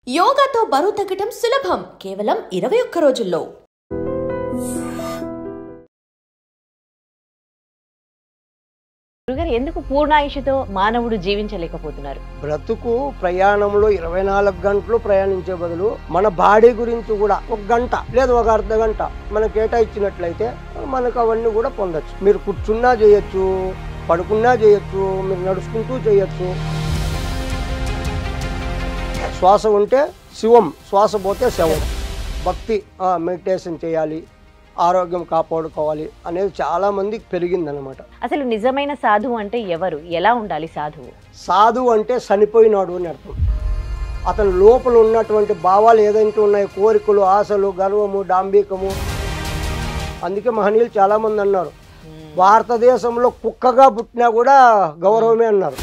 యోగాతో బరువు తగ్గడం సులభం కేవలం 21 రోజుల్లో. గురుగారు, ఎందుకు పూర్ణాయుషుతో మానవుడు జీవించలేకపోతున్నారు? బ్రతుకు ప్రయాణంలో 24 గంటలు ప్రయాణించే బదులు మన బాడీ గురించి కూడా 1 గంట లేదా ఒక అర్ధ గంట మనం కేటాయించినట్లయితే మనకు అవన్నీ కూడా పొందొచ్చు. మీరు కూర్చున్నా చేయొచ్చు, పడుకున్నా చేయొచ్చు, మీరు నడుచుకుంటూ చేయొచ్చు. శ్వాస ఉంటే శివం, శ్వాస పోతే శవం. భక్తి, మెడిటేషన్ చేయాలి, ఆరోగ్యం కాపాడుకోవాలి అనేది చాలా మందికి పెరిగిందనమాట. అసలు నిజమైన సాధువు అంటే ఎవరు? ఎలా ఉండాలి సాధువు? సాధువు అంటే చనిపోయినాడు అని అర్థం. అతని లోపల ఉన్నటువంటి భావాలు ఏదైతే ఉన్నాయో, కోరికలు, ఆశలు, గర్వము, డాంబికము. అందుకే మహనీయులు చాలామంది అన్నారు, భారతదేశంలో కుక్కగా పుట్టినా కూడా గౌరవమే అన్నారు.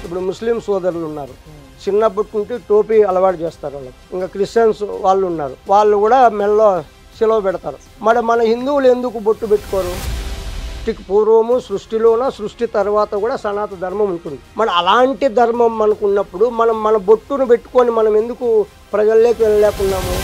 ఇప్పుడు ముస్లిం సోదరులు ఉన్నారు, చిన్నప్పటి నుండి టోపీ అలవాటు చేస్తారు వాళ్ళకి. ఇంకా క్రిస్టియన్స్ వాళ్ళు ఉన్నారు, వాళ్ళు కూడా మెల్లో సెలవు పెడతారు. మరి మన హిందువులు ఎందుకు బొట్టు పెట్టుకోరు? సృష్టికి పూర్వము, సృష్టిలోన, సృష్టి తర్వాత కూడా సనాతన ధర్మం ఉంటుంది. మన అలాంటి ధర్మం మనకు ఉన్నప్పుడు మన బొట్టును పెట్టుకొని మనం ఎందుకు ప్రజల్లోకి వెళ్ళలేకున్నాము?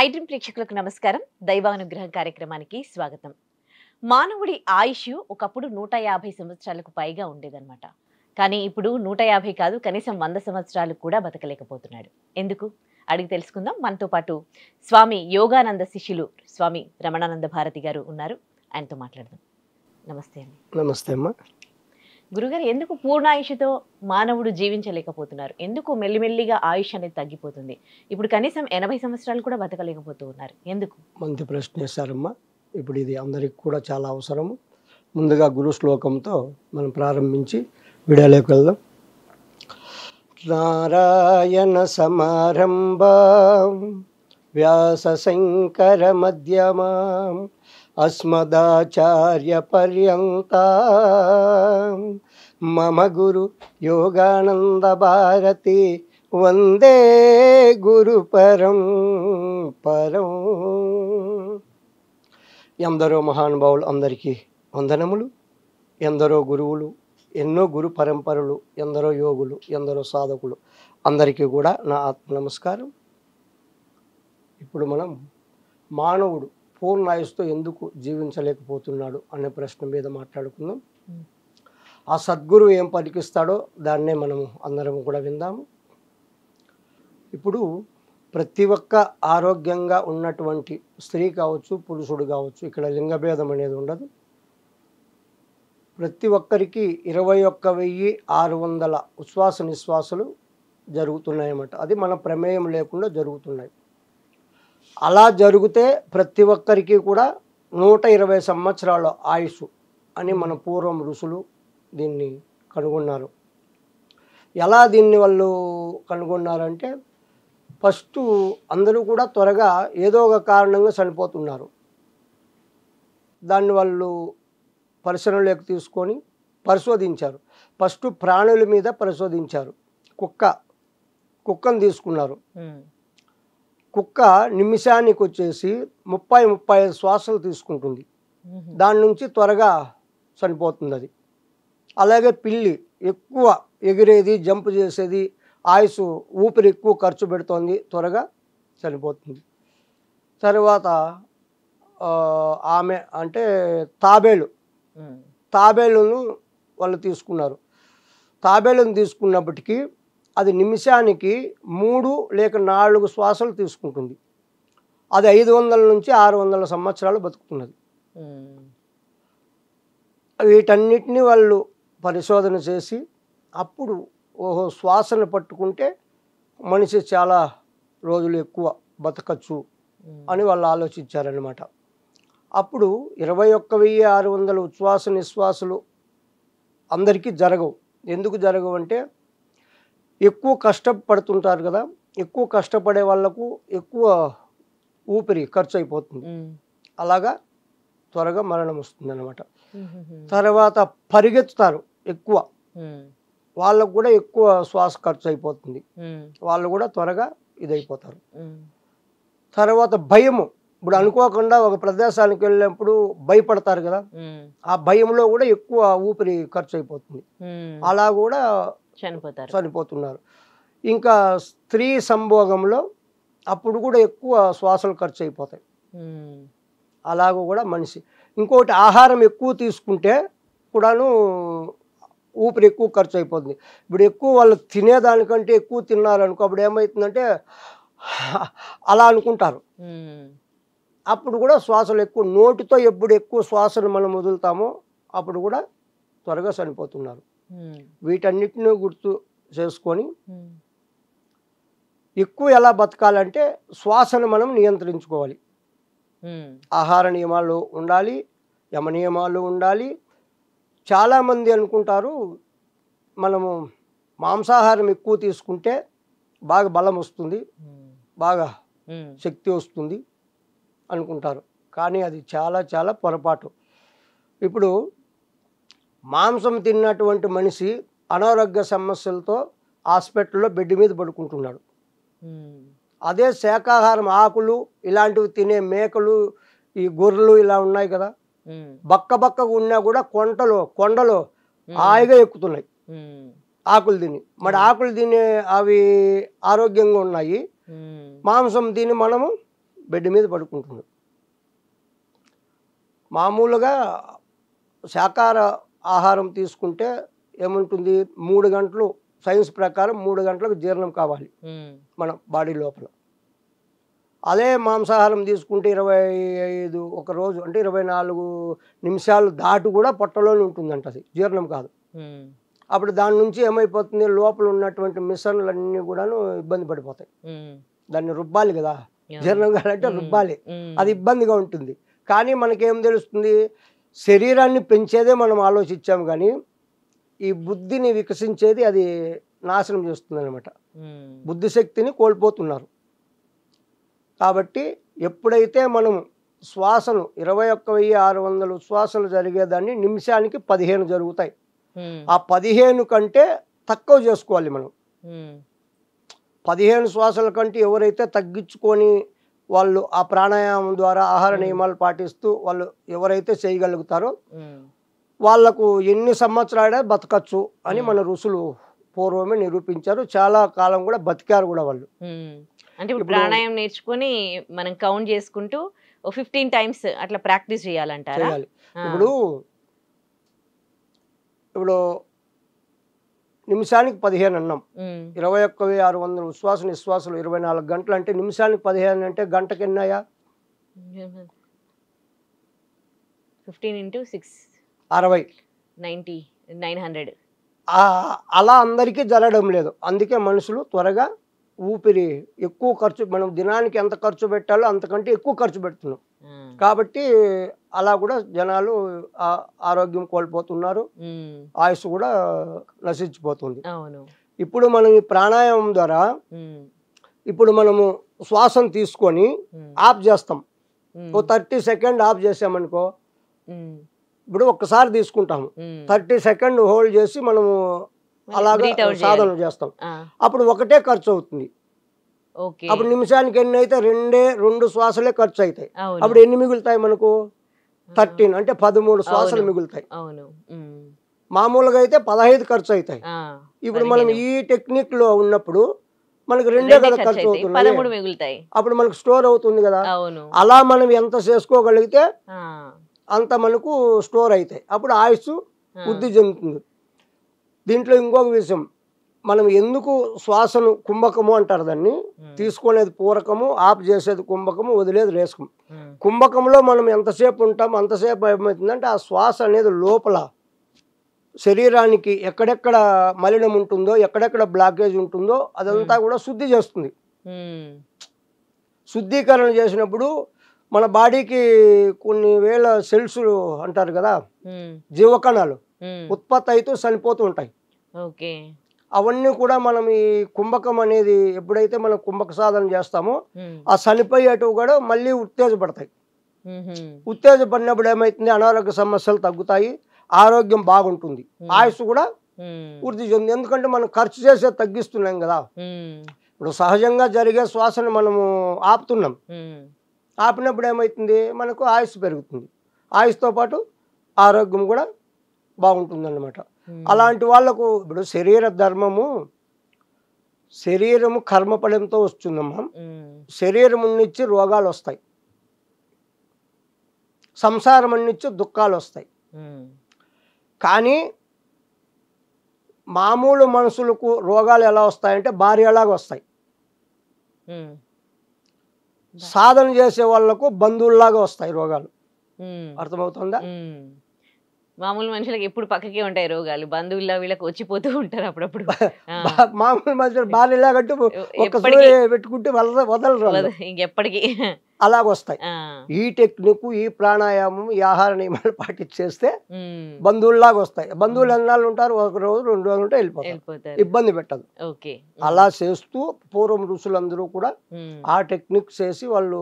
ఐడ్రీమ్ ప్రేక్షకులకు నమస్కారం. దైవానుగ్రహం కార్యక్రమానికి స్వాగతం. మానవుడి ఆయుష్ ఒకప్పుడు 150 సంవత్సరాలకు పైగా ఉండేదన్నమాట. కానీ ఇప్పుడు 150 కాదు, కనీసం 100 సంవత్సరాలు కూడా బతకలేకపోతున్నాడు. ఎందుకు అడిగి తెలుసుకుందాం. మనతో పాటు స్వామి యోగానంద శిష్యులు స్వామి రమణానంద భారతి గారు ఉన్నారు, ఆయనతో మాట్లాడదాం. నమస్తే అండి. నమస్తే అమ్మా. గురుగారు, ఎందుకు పూర్ణాయుషుతో మానవుడు జీవించలేకపోతున్నారు? ఎందుకు మెల్లిమెల్లిగా ఆయుష్ అనేది తగ్గిపోతుంది? ఇప్పుడు కనీసం 80 సంవత్సరాలు కూడా బతకలేకపోతూ ఉన్నారు, ఎందుకు? మంచి ప్రశ్న వేశారమ్మా. ఇప్పుడు ఇది అందరికి కూడా చాలా అవసరము. ముందుగా గురు శ్లోకంతో మనం ప్రారంభించి వీడియోలోకి వెళ్దాం. నారాయణ సమారంభాం వ్యాస శంకర మధ్యమాం అస్మదాచార్య పర్యంతం మమ గురు యోగానంద భారతి వందే గురు పరం పరం. ఎందరో మహానుభావులు అందరికీ వందనములు. ఎందరో గురువులు, ఎన్నో గురు పరంపరలు, ఎందరో యోగులు, ఎందరో సాధకులు, అందరికీ కూడా నా ఆత్మ నమస్కారం. ఇప్పుడు మనం మానవుడు పూర్ణాయుస్తో ఎందుకు జీవించలేకపోతున్నాడు అనే ప్రశ్న మీద మాట్లాడుకుందాం. ఆ సద్గురు ఏం పలికిస్తాడో దాన్నే మనము అందరం కూడా విందాము. ఇప్పుడు ప్రతి ఒక్క ఆరోగ్యంగా ఉన్నటువంటి స్త్రీ కావచ్చు, పురుషుడు కావచ్చు, ఇక్కడ లింగభేదం అనేది ఉండదు. ప్రతి ఒక్కరికి 21,600 ఉచ్ఛ్వాస నిశ్వాసాలు జరుగుతున్నాయన్నమాట. అది మన ప్రమేయం లేకుండా జరుగుతున్నాయి. అలా జరిగితే ప్రతి ఒక్కరికి కూడా 120 సంవత్సరాల ఆయుష్ అని మన పూర్వం ఋషులు దీన్ని కనుగొన్నారు. ఎలా దీన్ని వాళ్ళు కనుగొన్నారంటే, ఫస్ట్ అందరూ కూడా త్వరగా ఏదో ఒక కారణంగా చనిపోతున్నారు. దాన్ని వాళ్ళు పరిశీలనలోకి తీసుకొని పరిశోధించారు. ఫస్ట్ ప్రాణుల మీద పరిశోధించారు. కుక్కను తీసుకున్నారు. కుక్క నిమిషానికి వచ్చేసి 30-35 శ్వాసలు తీసుకుంటుంది. దాని నుంచి త్వరగా చనిపోతుంది అది. అలాగే పిల్లి ఎక్కువ ఎగిరేది, జంప్ చేసేది, ఆయుష్ ఊపిరి ఎక్కువ ఖర్చు పెడుతోంది, త్వరగా చనిపోతుంది. తర్వాత ఆమె అంటే తాబేలును వాళ్ళు తీసుకున్నారు. తాబేలును తీసుకున్నప్పటికీ అది నిమిషానికి 3 లేక 4 శ్వాసలు తీసుకుంటుంది. అది 500 నుంచి 600 సంవత్సరాలు బతుకుతున్నది. వీటన్నిటిని వాళ్ళు పరిశోధన చేసి అప్పుడు శ్వాసను పట్టుకుంటే మనిషి చాలా రోజులు ఎక్కువ బతకచ్చు అని వాళ్ళు ఆలోచించారనమాట. అప్పుడు 21,600 ఉచ్ఛ్వాస నిశ్వాసాలు అందరికీ జరగవు. ఎందుకు జరగవు అంటే, ఎక్కువ కష్టపడుతుంటారు కదా, ఎక్కువ కష్టపడే వాళ్ళకు ఎక్కువ ఊపిరి ఖర్చు అయిపోతుంది. అలాగా త్వరగా మరణం వస్తుంది అనమాట. తర్వాత పరిగెత్తుతారు ఎక్కువ, వాళ్ళకు కూడా ఎక్కువ శ్వాస ఖర్చు అయిపోతుంది, వాళ్ళు కూడా త్వరగా ఇదైపోతారు. తర్వాత భయము, ఇప్పుడు అనుకోకుండా ఒక ప్రదేశానికి వెళ్ళినప్పుడు భయపడతారు కదా, ఆ భయంలో కూడా ఎక్కువ ఊపిరి ఖర్చు అయిపోతుంది, అలా కూడా చనిపోతున్నారు. ఇంకా స్త్రీ సంభోగంలో అప్పుడు కూడా ఎక్కువ శ్వాసలు ఖర్చు అయిపోతాయి, అలాగ కూడా మనిషి. ఇంకోటి ఆహారం ఎక్కువ తీసుకుంటే కూడాను ఊపిరి ఎక్కువ ఖర్చు అయిపోతుంది. ఇప్పుడు ఎక్కువ వాళ్ళు తినేదానికంటే ఎక్కువ తిన్నారనుకో, అప్పుడు ఏమవుతుందంటే అలా అనుకుంటారు, అప్పుడు కూడా శ్వాసలు ఎక్కువ. నోటితో ఎప్పుడు ఎక్కువ శ్వాసను మనం వదులుతామో అప్పుడు కూడా త్వరగా చనిపోతున్నారు. వీటన్నిటిని గుర్తు చేసుకొని ఎక్కువ ఎలా బతకాలంటే శ్వాసను మనం నియంత్రించుకోవాలి. ఆహార నియమాలు ఉండాలి, యమ నియమాలు ఉండాలి. చాలామంది అనుకుంటారు మనము మాంసాహారం ఎక్కువ తీసుకుంటే బాగా బలం వస్తుంది, బాగా శక్తి వస్తుంది అనుకుంటారు, కానీ అది చాలా చాలా పొరపాటు. ఇప్పుడు మాంసం తిన్నటువంటి మనిషి అనారోగ్య సమస్యలతో హాస్పిటల్లో బెడ్ మీద పడుకుంటున్నాడు. అదే శాకాహారం ఆకులు ఇలాంటివి తినే మేకలు, ఈ గొర్రెలు ఇలా ఉన్నాయి కదా, బక్కగా ఉన్నా కూడా కొండలో హాయిగా ఎక్కుతున్నాయి ఆకులు తిని. మరి ఆకులు తినే అవి ఆరోగ్యంగా ఉన్నాయి, మాంసం తిని మనము బెడ్ మీద పడుకుంటున్నాం. మామూలుగా శాకాహార ఆహారం తీసుకుంటే ఏముంటుంది, 3 గంటలు, సైన్స్ ప్రకారం 3 గంటలకు జీర్ణం కావాలి మన బాడీ లోపల. అదే మాంసాహారం తీసుకుంటే 25 ఒక రోజు అంటే 24 నిమిషాలు దాటి కూడా పొట్టలోనే ఉంటుందంట, అది జీర్ణం కాదు. అప్పుడు దాని నుంచి ఏమైపోతుంది, లోపల ఉన్నటువంటి మిశ్రమాలన్నీ కూడాను ఇబ్బంది పడిపోతాయి. దాన్ని రుబ్బాలి కదా, జీర్ణం కావాలంటే రుబ్బాలి, అది ఇబ్బందిగా ఉంటుంది. కానీ మనకేం తెలుస్తుంది, శరీరాన్ని పెంచేదే మనం ఆలోచించాం, కానీ ఈ బుద్ధిని వికసించేది అది నాశనం చేస్తుంది అనమాట. బుద్ధిశక్తిని కోల్పోతున్నారు. కాబట్టి ఎప్పుడైతే మనం శ్వాసను 21,600 శ్వాసలు జరిగేదాన్ని నిమిషానికి 15 జరుగుతాయి. ఆ 15 కంటే తక్కువ చేసుకోవాలి మనం. 15 శ్వాసల కంటే ఎవరైతే తగ్గించుకొని వాళ్ళు ఆ ప్రాణాయామం ద్వారా ఆహార నియమాలు పాటిస్తూ వాళ్ళు ఎవరైతే చేయగలుగుతారో వాళ్లకు ఎన్ని సంవత్సరాలే బతకచ్చు అని మన ఋషులు పూర్వమే నిరూపించారు. చాలా కాలం కూడా బతికారు కూడా వాళ్ళు. అంటే ఇప్పుడు ప్రాణాయామం నేర్చుకొని మనం కౌంట్ చేసుకుంటూ 15 టైమ్స్ అట్లా ప్రాక్టీస్ చేయాలంటారా? ఇప్పుడు నిమిషానికి 15 అన్నాం, 21,600 ఉచ్ఛ్వాస నిశ్వాసాలు 24 గంటలు అంటే నిమిషానికి 15 అంటే గంటకి ఎన్నాయా? 15 × 6 60 90 900. అలా అందరికీ జరగడం లేదు. అందుకే మనుషులు త్వరగా ఊపిరి ఎక్కువ ఖర్చు, మనం దినానికి ఎంత ఖర్చు పెట్టాలో అంతకంటే ఎక్కువ ఖర్చు పెడుతున్నాం. కాబట్టి అలా కూడా జనాలు ఆరోగ్యం కోల్పోతున్నారు, ఆయుష్ కూడా నశించిపోతుంది. ఇప్పుడు మనం ఈ ప్రాణాయామం ద్వారా ఇప్పుడు మనము శ్వాసను తీసుకొని ఆఫ్ చేస్తాం. 30 సెకండ్ ఆఫ్ చేసామనుకో, ఇప్పుడు ఒక్కసారి తీసుకుంటాము, 30 సెకండ్ హోల్డ్ చేసి మనము అలాగా సాధన చేస్తాం. అప్పుడు ఒకటే ఖర్చు అవుతుంది. అప్పుడు నిమిషానికి ఎన్ని అయితే 2 శ్వాసలే ఖర్చు అవుతాయి. అప్పుడు ఎన్ని మిగులుతాయి మనకు? 13 అంటే 13 శ్వాసలు మిగులుతాయి. మామూలుగా అయితే 15 ఖర్చు అవుతాయి. ఇప్పుడు మనం ఈ టెక్నిక్ లో ఉన్నప్పుడు మనకు 2 కదా ఖర్చు అవుతుంది, అప్పుడు మనకు స్టోర్ అవుతుంది కదా. అలా మనం ఎంత చేసుకోగలిగితే అంత మనకు స్టోర్ అవుతాయి, అప్పుడు ఆయుష్ వృద్ధి చెందుతుంది. దీంట్లో ఇంకొక విషయం, మనం ఎందుకు శ్వాసను కుంభకము అంటారు, దాన్ని తీసుకునేది పూరకము, ఆఫ్ చేసేది కుంభకము, వదిలేది రేసకం. కుంభకంలో మనం ఎంతసేపు ఉంటాం అంతసేపు ఏమవుతుందంటే ఆ శ్వాస అనేది లోపల శరీరానికి ఎక్కడెక్కడ మలినం ఉంటుందో, ఎక్కడెక్కడ బ్లాకేజ్ ఉంటుందో అదంతా కూడా శుద్ధి చేస్తుంది. శుద్ధీకరణ చేసినప్పుడు మన బాడీకి కొన్ని వేల సెల్స్ అంటారు కదా, జీవకణాలు ఉత్పత్తి అవుతూ చనిపోతూ ఉంటాయి. అవన్నీ కూడా మనం ఈ కుంభకం అనేది ఎప్పుడైతే మనం కుంభక సాధన చేస్తామో ఆ చనిపోయేటివి కూడా మళ్ళీ ఉత్తేజపడతాయి. ఉత్తేజపడినప్పుడు ఏమవుతుంది, అనారోగ్య సమస్యలు తగ్గుతాయి, ఆరోగ్యం బాగుంటుంది, ఆయుష్ కూడా వృద్ధి చెంది. ఎందుకంటే మనం ఖర్చు చేసే తగ్గిస్తున్నాం కదా. ఇప్పుడు సహజంగా జరిగే శ్వాసను మనము ఆపుతున్నాం, ఆపినప్పుడు ఏమవుతుంది, మనకు ఆయుష్ పెరుగుతుంది, ఆయుష్తో పాటు ఆరోగ్యం కూడా బాగుంటుందన్నమాట. అలాంటి వాళ్ళకు ఇప్పుడు శరీర ధర్మము, శరీరము కర్మఫలంతో వస్తుందమ్మా. శరీరం నుంచి రోగాలు వస్తాయి, సంసారం నుంచి దుఃఖాలు వస్తాయి. కానీ మామూలు మనుషులకు రోగాలు ఎలా వస్తాయంటే భార్యలాగా వస్తాయి, సాధన చేసే వాళ్ళకు బంధువుల్లాగా వస్తాయి రోగాలు. అర్థమవుతుందా? మామూలు మనుషులకు ఎప్పుడు పక్కకే ఉంటాయి రోగాలు, బంధువుల్లో వీళ్ళకి వచ్చిపోతూ ఉంటారు అప్పుడప్పుడు. మామూలు మనుషులు భార్యలాగంటే ఒక పెట్టుకుంటే వదలరు, ఇంకెప్పటికీ అలాగొస్తాయి. ఈ టెక్నిక్, ఈ ప్రాణాయామం, ఈ ఆహార నియమాలు పాటించేస్తే బంధువుల్లాగా వస్తాయి. బంధువులు ఎన్నాళ్ళు ఉంటారు, ఒక రోజు 2 రోజులు ఉంటే వెళ్ళిపోతారు, ఇబ్బంది పెట్టదు. అలా చేస్తూ పూర్వం ఋషులందరూ కూడా ఆ టెక్నిక్ చేసి వాళ్ళు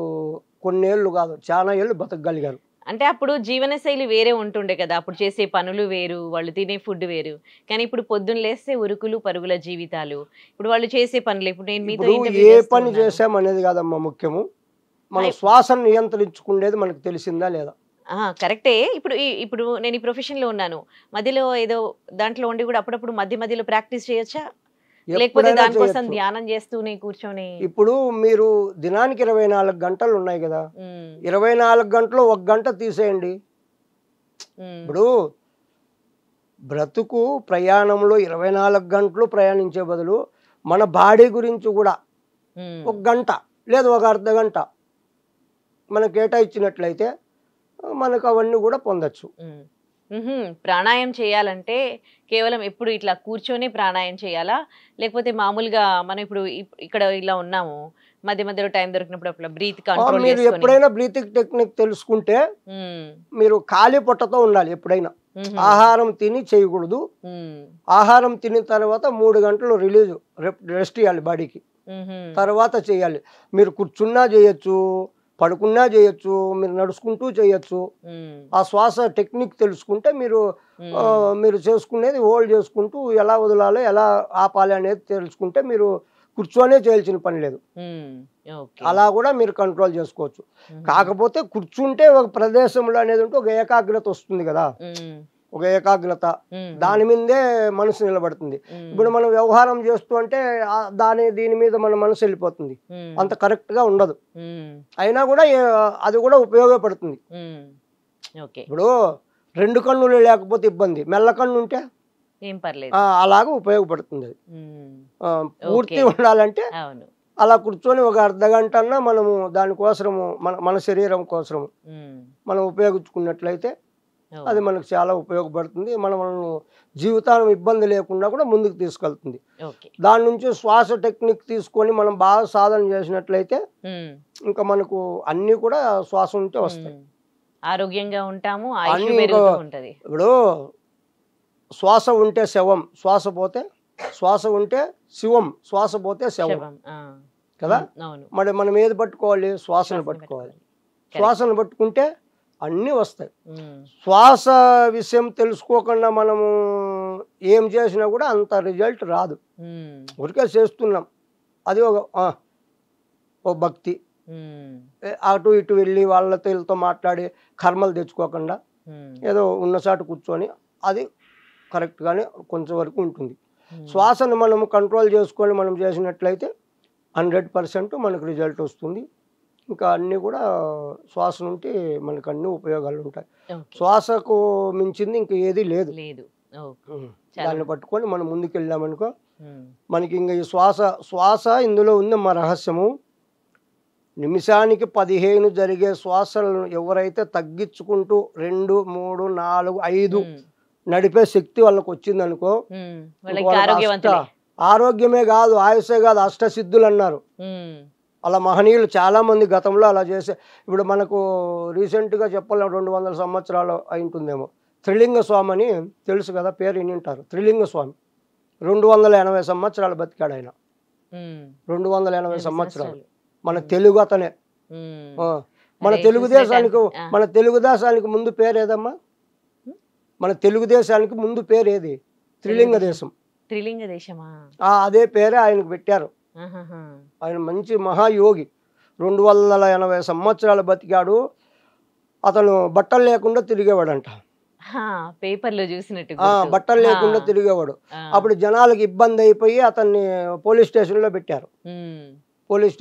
కొన్నేళ్ళు కాదు చాలా ఏళ్ళు బతకగలిగారు. అంటే అప్పుడు జీవనశైలి వేరే ఉంటుండే కదా, అప్పుడు చేసే పనులు వేరు, వాళ్ళు తినే ఫుడ్ వేరు. కానీ ఇప్పుడు పొద్దున్న లేస్తే ఉరుకులు పరుగుల జీవితాలు, ఇప్పుడు వాళ్ళు చేసే పనులు, ఇప్పుడు నేను మీతో ఏ పని చేసామనేది కాదమ్మా ముఖ్యము, మన శ్వాసను నియంత్రించుకునేది మనకు తెలిసిందా లేదా. కరెక్టే. ఇప్పుడు నేను ఈ ప్రొఫెషన్ లో ఉన్నాను, మధ్యలో ఏదో దాంట్లో ఉండి కూడా అప్పుడప్పుడు మధ్యలో ప్రాక్టీస్ చేయొచ్చా, లేకపోతే దానికోసం ధ్యానం చేస్తూనే కూర్చొని? ఇప్పుడు మీరు దినానికి 24 గంటలు ఉన్నాయి కదా, 24 గంటలు 1 గంట తీసేయండి. ఇప్పుడు బ్రతుకు ప్రయాణంలో 24 గంటలు ప్రయాణించే బదులు మన బాడీ గురించి కూడా 1 గంట లేదు ఒక అర్ధ గంట మనకు కేటాయించినట్లయితే మనకు అవన్నీ కూడా పొందొచ్చు. ప్రాణాయామం చేయాలంటే కేవలం ఎప్పుడు ఇట్లా కూర్చొని ప్రాణాయామం చేయాలా, లేకపోతే మామూలుగా మనం ఇప్పుడు ఇక్కడ ఇలా ఉన్నాము, మధ్యలో టైం దొరికినప్పుడు అట్లా బ్రీత్ కంట్రోల్ మీరు ఎప్పుడైనా బ్రీతింగ్ టెక్నిక్ తెలుసుకుంటే మీరు ఖాళీ పొట్టతో ఉండాలి. ఎప్పుడైనా ఆహారం తిని చేయకూడదు. ఆహారం తిన్న తర్వాత 3 గంటలు రిలీజ్ రెస్ట్ ఇవ్వాలి బాడీకి, తర్వాత చేయాలి. మీరు కూర్చున్నా చేయొచ్చు, పడుకున్నా చేయొచ్చు, మీరు నడుచుకుంటూ చేయొచ్చు. ఆ శ్వాస టెక్నిక్ తెలుసుకుంటే మీరు చేసుకునేది హోల్డ్ చేసుకుంటూ ఎలా వదలాలో ఎలా ఆపాలి అనేది తెలుసుకుంటే మీరు కూర్చొనే చేయాల్సిన పని లేదు. అలా కూడా మీరు కంట్రోల్ చేసుకోవచ్చు. కాకపోతే కూర్చుంటే ఒక ప్రదేశంలో అనేది ఉంటే ఒక ఏకాగ్రత వస్తుంది కదా, ఒక ఏకాగ్రత, దాని మీదే మనసు నిలబడుతుంది. ఇప్పుడు మనం వ్యవహారం చేస్తూ అంటే దీని మీద మన మనసు వెళ్ళిపోతుంది, అంత కరెక్ట్ గా ఉండదు. అయినా కూడా అది కూడా ఉపయోగపడుతుంది. ఇప్పుడు 2 కన్నులు లేకపోతే ఇబ్బంది, మెల్ల కన్ను ఉంటే ఏం పర్లేదు, అలాగా ఉపయోగపడుతుంది. అది పూర్తి ఉండాలంటే అలా కూర్చొని ఒక అర్ధ గంట అన్నా మనము దానికోసము మన శరీరం కోసము మనం ఉపయోగించుకున్నట్లయితే అది మనకు చాలా ఉపయోగపడుతుంది. మనం జీవితాన్ని ఇబ్బంది లేకుండా కూడా ముందుకు తీసుకెళ్తుంది. దాని నుంచి శ్వాస టెక్నిక్ తీసుకొని మనం బాగా సాధన చేసినట్లయితే ఇంకా మనకు అన్ని కూడా శ్వాస ఉంటే వస్తాయి, ఆరోగ్యంగా ఉంటాము. ఇప్పుడు శ్వాస ఉంటే శవం, శ్వాస పోతే శ్వాస ఉంటే శివం, శ్వాస పోతే శవం కదా. మరి మనం ఏది పట్టుకోవాలి, శ్వాసను పట్టుకోవాలి. శ్వాసను పట్టుకుంటే అన్నీ వస్తాయి. శ్వాస విషయం తెలుసుకోకుండా మనము ఏం చేసినా కూడా అంత రిజల్ట్ రాదు. ఊరికే చేస్తున్నాం, అది ఒక భక్తి. అటు ఇటు వెళ్ళి వీళ్ళతో మాట్లాడి కర్మలు తెచ్చుకోకుండా ఏదో ఉన్న చాటు కూర్చొని అది కరెక్ట్గానే కొంచెం వరకు ఉంటుంది. శ్వాసను మనం కంట్రోల్ చేసుకొని మనం చేసినట్లయితే 100% మనకు రిజల్ట్ వస్తుంది. ఇంకా అన్నీ కూడా శ్వాస నుండి మనకు అన్ని ఉపయోగాలు ఉంటాయి. శ్వాసకు మించింది ఇంకా ఏది లేదు. దాన్ని పట్టుకొని మనం ముందుకు వెళ్ళామనుకో మనకి ఇంకా ఈ శ్వాస ఇందులో ఉంది మా రహస్యము. నిమిషానికి 15 జరిగే శ్వాసలను ఎవరైతే తగ్గించుకుంటూ 2, 3, 4, 5 నడిపే శక్తి వాళ్ళకి వచ్చిందనుకో, ఆరోగ్యమే కాదు ఆయుషే కాదు అష్టసిద్ధులు అన్నారు. అలా మహనీయులు చాలా మంది గతంలో అలా చేసే. ఇప్పుడు మనకు రీసెంట్గా చెప్పాలి 200 సంవత్సరాలు అయింటుందేమో, త్రిలింగ స్వామి అని తెలుసు కదా, పేరు వినింటారు. త్రిలింగ స్వామి 280 సంవత్సరాలు బతికాడు ఆయన. 280 సంవత్సరాలు మన తెలుగు అతనే. మన తెలుగుదేశానికి ముందు పేరు ఏదమ్మా? మన తెలుగుదేశానికి ముందు పేరు ఏది? త్రిలింగ దేశం. త్రిలింగ దేశమా? అదే పేరే ఆయనకు పెట్టారు. ఆయన మంచి మహాయోగి. 280 సంవత్సరాలు బతికాడు. అతను బట్టలు లేకుండా తిరిగేవాడంట. పేపర్లో చూసినట్టు బట్టలు లేకుండా తిరిగేవాడు. అప్పుడు జనాలకు ఇబ్బంది అయిపోయి అతన్ని పోలీస్ స్టేషన్లో పెట్టారు. పోలీస్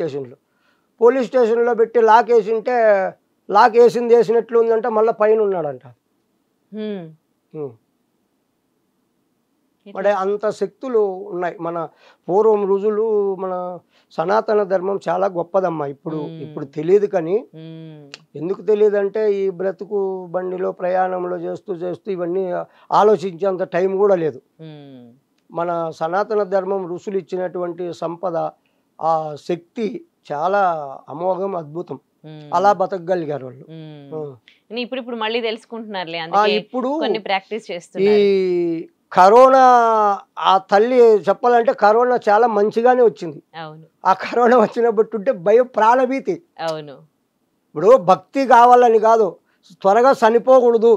స్టేషన్లో పెట్టి లాక్ వేసింటే లాక్ వేసినట్లు ఉందంట, మళ్ళీ పైన ఉన్నాడంట. మరి అంత శక్తులు ఉన్నాయి. మన పూర్వం రుజులు, మన సనాతన ధర్మం చాలా గొప్పదమ్మా. ఇప్పుడు తెలియదు, కానీ ఎందుకు తెలియదు అంటే ఈ బ్రతుకు బండిలో ప్రయాణంలో చేస్తూ ఇవన్నీ ఆలోచించేంత టైం కూడా లేదు. మన సనాతన ధర్మం ఋషులు ఇచ్చినటువంటి సంపద, ఆ శక్తి చాలా అమోఘం, అద్భుతం. అలా బతకగలిగారు వాళ్ళు. ఇప్పుడు మళ్ళీ తెలుసుకుంటున్నారులే, ఇప్పుడు ప్రాక్టీస్ ఈ చేస్తున్నారు. కరోనా, ఆ తల్లి చెప్పాలంటే కరోనా చాలా మంచిగానే వచ్చింది. ఆ కరోనా వచ్చినప్పుడు భయం, ప్రాణభీతి. ఇప్పుడు భక్తి కావాలని కాదు, త్వరగా చనిపోకూడదు,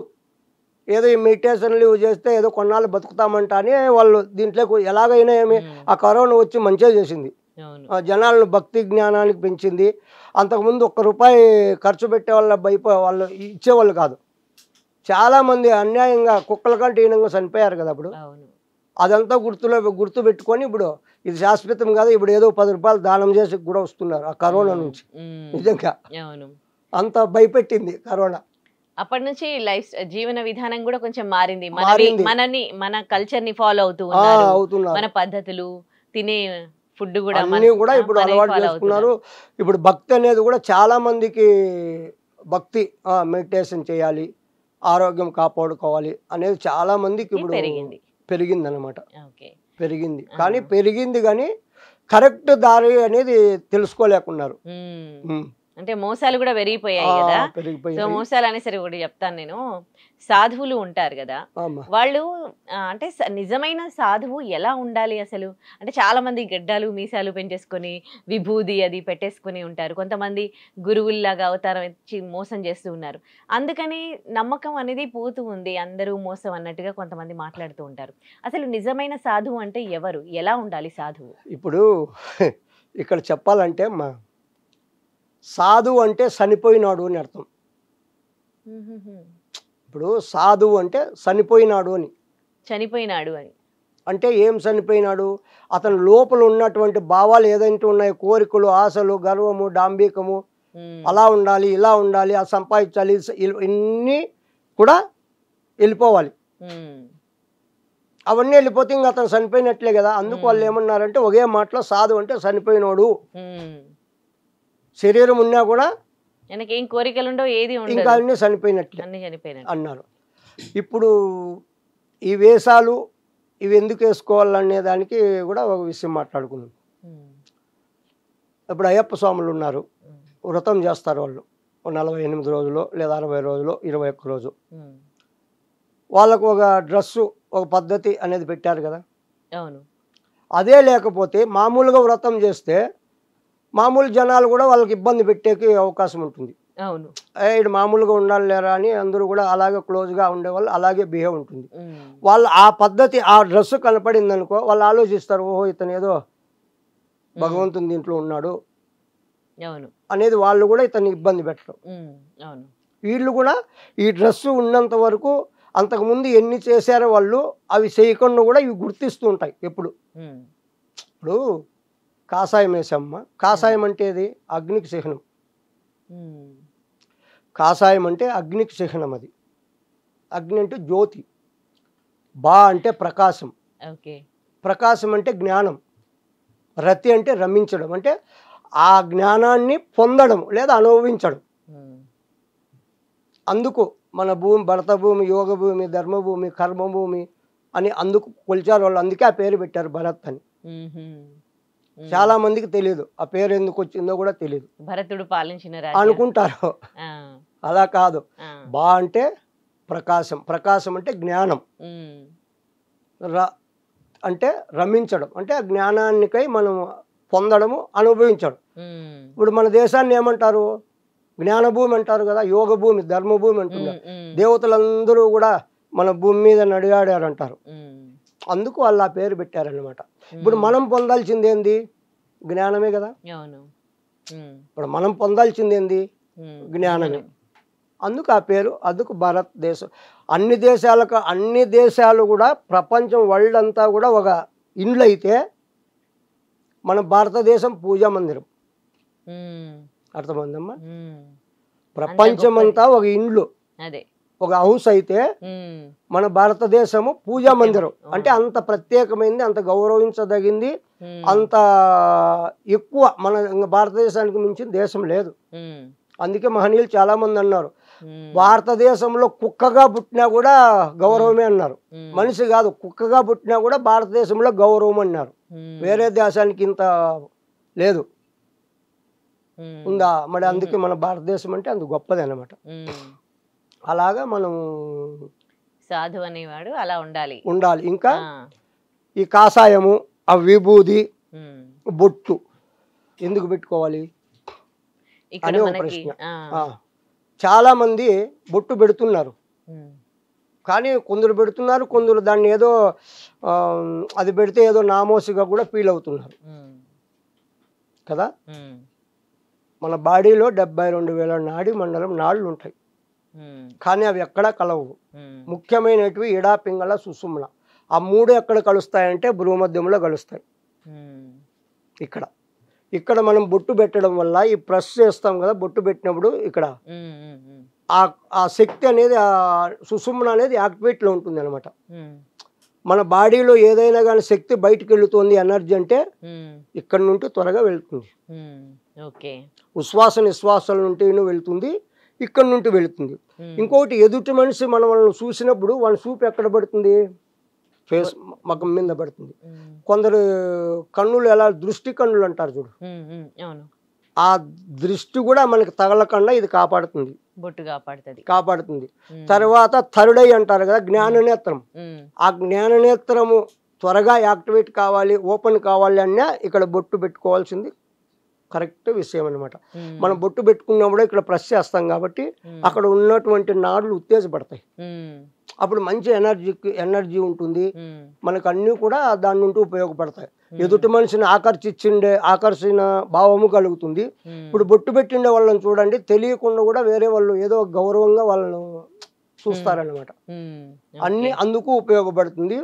ఏదో ఈ మెడిటేషన్లు చేస్తే ఏదో కొన్నాళ్ళు బతుకుతామంట అని వాళ్ళు దీంట్లో ఎలాగైనా ఏమి ఆ కరోనా వచ్చి మంచిగా చేసింది. జనాలను భక్తి జ్ఞానానికి పెంచింది. అంతకుముందు ₹1 ఖర్చు పెట్టే వాళ్ళు ఇచ్చేవాళ్ళు కాదు. చాలామంది అన్యాయంగా కుక్కల కంటే హీనంగా చనిపోయారు కదా అప్పుడు. అదంతా గుర్తు పెట్టుకొని ఇప్పుడు ఇది శాశ్వతం కాదు, ఇప్పుడు ఏదో ₹10 దానం చేసి కూడా వస్తున్నారు ఆ కరోనా నుంచి. నిజంగా అంత భయపెట్టింది కరోనా. అప్పటి నుంచి జీవన విధానం కూడా కొంచెం మారింది. మన కల్చర్ ని ఫాలో అవుతున్నారు. మన పద్ధతులు, తినే ఫుడ్ కూడా అన్ని కూడా ఇప్పుడు అలవాటు చేసుకున్నారు. ఇప్పుడు భక్తి అనేది కూడా చాలా మందికి భక్తి, మెడిటేషన్ చేయాలి, ఆరోగ్యం కాపాడుకోవాలి అనేది చాలా మందికి ఇప్పుడు పెరిగింది అన్నమాట. పెరిగింది కానీ కరెక్ట్ దారి అనేది తెలుసుకోలేకున్నారు. అంటే మోసాలు కూడా పెరిగిపోయాయి కదా. సో మోసాలు అనేసరికి కూడా చెప్తాను నేను. సాధువులు ఉంటారు కదా, వాళ్ళు అంటే నిజమైన సాధువు ఎలా ఉండాలి అసలు అంటే, చాలా మంది గడ్డాలు మీసాలు పెంచేసుకొని విభూది అది పెట్టేసుకుని ఉంటారు. కొంతమంది గురువుల్లాగా అవతారం ఇచ్చి మోసం చేస్తూ ఉన్నారు. అందుకని నమ్మకం అనేది పోతూ ఉంది, అందరూ మోసం అన్నట్టుగా కొంతమంది మాట్లాడుతూ ఉంటారు. అసలు నిజమైన సాధువు అంటే ఎవరు, ఎలా ఉండాలి సాధువు? ఇప్పుడు ఇక్కడ చెప్పాలంటే సాధువు అంటే చనిపోయినాడు అని అర్థం. ఇప్పుడు సాధువు అంటే చనిపోయినాడు అని అంటే ఏం చనిపోయినాడు? అతని లోపల ఉన్నటువంటి భావాలు ఏదైతే ఉన్నాయో, కోరికలు, ఆశలు, గర్వము, డాంబికము, అలా ఉండాలి, ఇలా ఉండాలి, ఆ సంపాదించాలి, ఇన్ని కూడా వెళ్ళిపోవాలి. అవన్నీ వెళ్ళిపోతే ఇంకా అతను చనిపోయినట్లే కదా. అందుకు వాళ్ళు ఏమన్నారంటే ఒకే మాటలో సాధువు అంటే చనిపోయినోడు. శరీరం ఉన్నా కూడా ఏం కోరికలు ఉండవు, ఏది ఇంకా అన్నీ చనిపోయినట్లే అన్నారు. ఇప్పుడు ఈ వేషాలు ఇవి ఎందుకు వేసుకోవాలనే దానికి కూడా ఒక విషయం మాట్లాడుకున్నాం. ఇప్పుడు అయ్యప్ప స్వాములు ఉన్నారు, వ్రతం చేస్తారు వాళ్ళు 48 రోజులు లేదా 60 రోజులు, 21 రోజు. వాళ్ళకు ఒక డ్రెస్సు, ఒక పద్ధతి అనేది పెట్టారు కదా. అదే లేకపోతే మామూలుగా వ్రతం చేస్తే మామూలు జనాలు కూడా వాళ్ళకి ఇబ్బంది పెట్టేకి అవకాశం ఉంటుంది. ఇటు మామూలుగా ఉండాలి లేరా అని అందరూ కూడా అలాగే క్లోజ్గా ఉండేవాళ్ళు, అలాగే బిహేవ్ ఉంటుంది. వాళ్ళు ఆ పద్ధతి, ఆ డ్రెస్ కనపడింది అనుకో, వాళ్ళు ఆలోచిస్తారు, ఓహో ఇతను ఏదో భగవంతుని దీంట్లో ఉన్నాడు అనేది. వాళ్ళు కూడా ఇతన్ని ఇబ్బంది పెట్టరు. వీళ్ళు కూడా ఈ డ్రెస్సు ఉన్నంత వరకు అంతకుముందు ఎన్ని చేశారో వాళ్ళు అవి చేయకుండా కూడా ఇవి గుర్తిస్తూ ఉంటాయి ఎప్పుడు. ఇప్పుడు కాషాయం వేసమ్మ, కాషాయం అంటే ఏది? అగ్నికి చిహ్నం. కాషాయం అంటే అగ్నికి చిహ్నం. అది అగ్ని అంటే జ్యోతి, అంటే ప్రకాశం, ప్రకాశం అంటే జ్ఞానం, రతి అంటే రమించడం, అంటే ఆ జ్ఞానాన్ని పొందడం లేదా అనుభవించడం. అందుకు మన భూమి భరత భూమి, యోగ భూమి, ధర్మభూమి, కర్మభూమి అని అందుకు కొలిచారు వాళ్ళు. అందుకే ఆ పేరు పెట్టారు భరత్ అని. చాలా మందికి తెలియదు ఆ పేరు ఎందుకు వచ్చిందో కూడా తెలియదు. భరతుడు పాలించిన అనుకుంటారు, అలా కాదు. అంటే ప్రకాశం, ప్రకాశం అంటే జ్ఞానం, అంటే రమించడం, అంటే ఆ జ్ఞానానికై మనం పొందడము, అనుభవించడం. ఇప్పుడు మన దేశాన్ని ఏమంటారు? జ్ఞానభూమి అంటారు కదా, యోగ భూమి, ధర్మభూమి అంటున్నారు. దేవతలందరూ కూడా మన భూమి మీద నడిగాడారు అంటారు. అందుకు వాళ్ళు ఆ పేరు పెట్టారనమాట. ఇప్పుడు మనం పొందాల్సింది ఏంది? జ్ఞానమే కదా. ఇప్పుడు మనం పొందాల్సింది ఏంది? జ్ఞానమే. అందుకు ఆ పేరు, అందుకు భారతదేశం. అన్ని దేశాలు కూడా ప్రపంచం వరల్డ్ అంతా కూడా ఒక ఇండ్లు అయితే మన భారతదేశం పూజా మందిరం. అర్థమైందమ్మా? ప్రపంచం అంతా ఒక ఇండ్లు, ఒక హౌస్ అయితే మన భారతదేశము పూజా మందిరం. అంటే అంత ప్రత్యేకమైంది, అంత గౌరవించదగింది, అంత ఎక్కువ. మన భారతదేశానికి మించిన దేశం లేదు. అందుకే మహనీయులు చాలా మంది అన్నారు, భారతదేశంలో కుక్కగా పుట్టినా కూడా గౌరవమే అన్నారు. మనిషి కాదు, కుక్కగా పుట్టినా కూడా భారతదేశంలో గౌరవం అన్నారు. వేరే దేశానికి ఇంత లేదు, ఉందా మరి? అందుకే మన భారతదేశం అంటే అంత గొప్పది అన్నమాట. అలాగా మనం సాధు అనేవాడు అలా ఉండాలి. ఇంకా ఈ కాషాయము, ఆ విభూది, బొట్టు ఎందుకు పెట్టుకోవాలి అని ఒక ప్రశ్న. చాలా మంది బొట్టు పెడుతున్నారు, కానీ కొందరు పెడుతున్నారు, కొందరు దాన్ని ఏదో అది పెడితే ఏదో నామోసిగా కూడా ఫీల్ అవుతున్నారు కదా. మన బాడీలో 72,000 నాడి మండలం నాళ్ళు ఉంటాయి, కానీ అవి ఎక్కడా కలవు. ముఖ్యమైనటివి ఇడా, పింగళ, సుషుమ్న. ఆ మూడు ఎక్కడ కలుస్తాయంటే భ్రూమధ్యంలో కలుస్తాయి. ఇక్కడ మనం బొట్టు పెట్టడం వల్ల, ఈ ప్రెస్ చేస్తాం కదా, బొట్టు పెట్టినప్పుడు ఇక్కడ ఆ శక్తి అనేది, ఆ సుషుమ్న అనేది యాక్టివేట్లో ఉంటుంది అనమాట. మన బాడీలో ఏదైనా కానీ శక్తి బయటికి వెళుతుంది, ఎనర్జీ అంటే ఇక్కడ నుండి త్వరగా వెళ్తుంది. ఉశ్వాస నిశ్వాసాల నుండి వెళ్తుంది, ఇక్కడ నుండి వెళుతుంది. ఇంకోటి, ఎదుటి మనిషి మనల్ని చూసినప్పుడు వాళ్ళ చూపు ఎక్కడ పడుతుంది? ఫేస్, మగం మీద పడుతుంది. కొందరు కన్నులు ఎలా, దృష్టి కన్నులు అంటారు చూడు, ఆ దృష్టి కూడా మనకి తగలకుండా ఇది కాపాడుతుంది, కాపాడుతుంది. తర్వాత థర్డ్ ఐ అంటారు కదా, జ్ఞాననేత్రం. ఆ జ్ఞాననేత్రము త్వరగా యాక్టివేట్ కావాలి, ఓపెన్ కావాలి అన్నా ఇక్కడ బొట్టు పెట్టుకోవాల్సింది కరెక్ట్ విషయం అనమాట. మనం బొట్టు పెట్టుకున్నప్పుడు ఇక్కడ ప్రెస్ చేస్తాం కాబట్టి అక్కడ ఉన్నటువంటి నాడులు ఉత్తేజపడతాయి. అప్పుడు మంచి ఎనర్జీ ఉంటుంది, మనకు అన్నీ కూడా దాని నుండి ఉపయోగపడతాయి. ఎదుటి మనిషిని ఆకర్షణ భావము కలుగుతుంది. ఇప్పుడు బొట్టు పెట్టిండే వాళ్ళని చూడండి, తెలియకుండా కూడా వేరే వాళ్ళు ఏదో గౌరవంగా వాళ్ళను చూస్తారనమాట. అన్ని అందుకు ఉపయోగపడుతుంది.